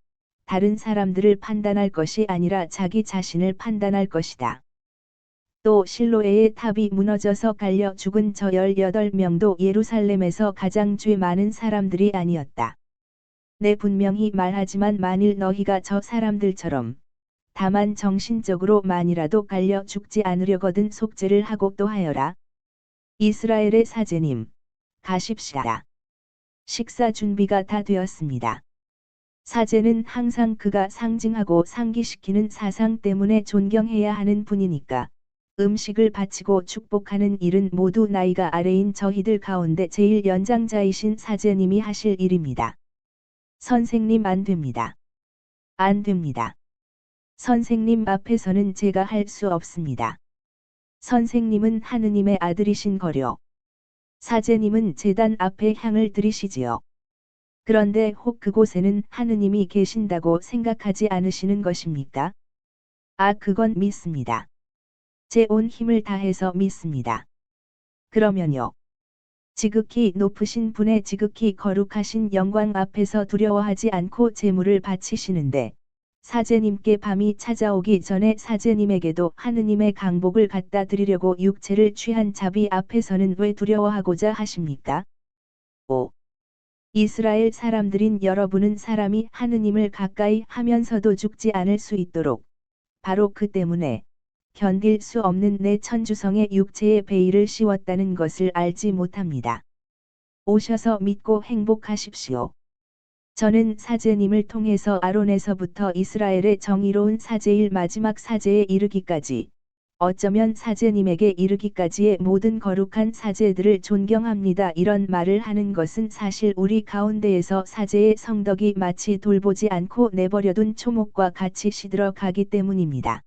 다른 사람들을 판단할 것이 아니라 자기 자신을 판단할 것이다. 또 실로에의 탑이 무너져서 갈려 죽은 저 18명도 예루살렘에서 가장 죄 많은 사람들이 아니었다. 내 분명히 말하지만 만일 너희가 저 사람들처럼 다만 정신적으로 만이라도 갈려 죽지 않으려거든 속죄를 하고 또 하여라. 이스라엘의 사제님, 가십시다. 식사 준비가 다 되었습니다. 사제는 항상 그가 상징하고 상기시키는 사상 때문에 존경해야 하는 분이니까 음식을 바치고 축복하는 일은 모두 나이가 아래인 저희들 가운데 제일 연장자이신 사제님이 하실 일입니다. 선생님 안 됩니다. 안 됩니다. 선생님 앞에서는 제가 할 수 없습니다. 선생님은 하느님의 아들이신 거려. 사제님은 제단 앞에 향을 들이시지요. 그런데 혹 그곳에는 하느님이 계신다고 생각하지 않으시는 것입니까? 그건 믿습니다. 제 온 힘을 다해서 믿습니다. 그러면요. 지극히 높으신 분의 지극히 거룩하신 영광 앞에서 두려워하지 않고 제물을 바치시는데, 사제님께 밤이 찾아오기 전에 사제님에게도 하느님의 강복을 갖다 드리려고 육체를 취한 자비 앞에서는 왜 두려워하고자 하십니까? 5. 이스라엘 사람들인 여러분은 사람이 하느님을 가까이 하면서도 죽지 않을 수 있도록 바로 그 때문에 견딜 수 없는 내 천주성의 육체의 베일을 씌웠다는 것을 알지 못합니다. 오셔서 믿고 행복하십시오. 저는 사제님을 통해서 아론에서부터 이스라엘의 정의로운 사제일 마지막 사제에 이르기까지, 어쩌면 사제님에게 이르기까지의 모든 거룩한 사제들을 존경합니다. 이런 말을 하는 것은 사실 우리 가운데에서 사제의 성덕이 마치 돌보지 않고 내버려둔 초목과 같이 시들어 가기 때문입니다.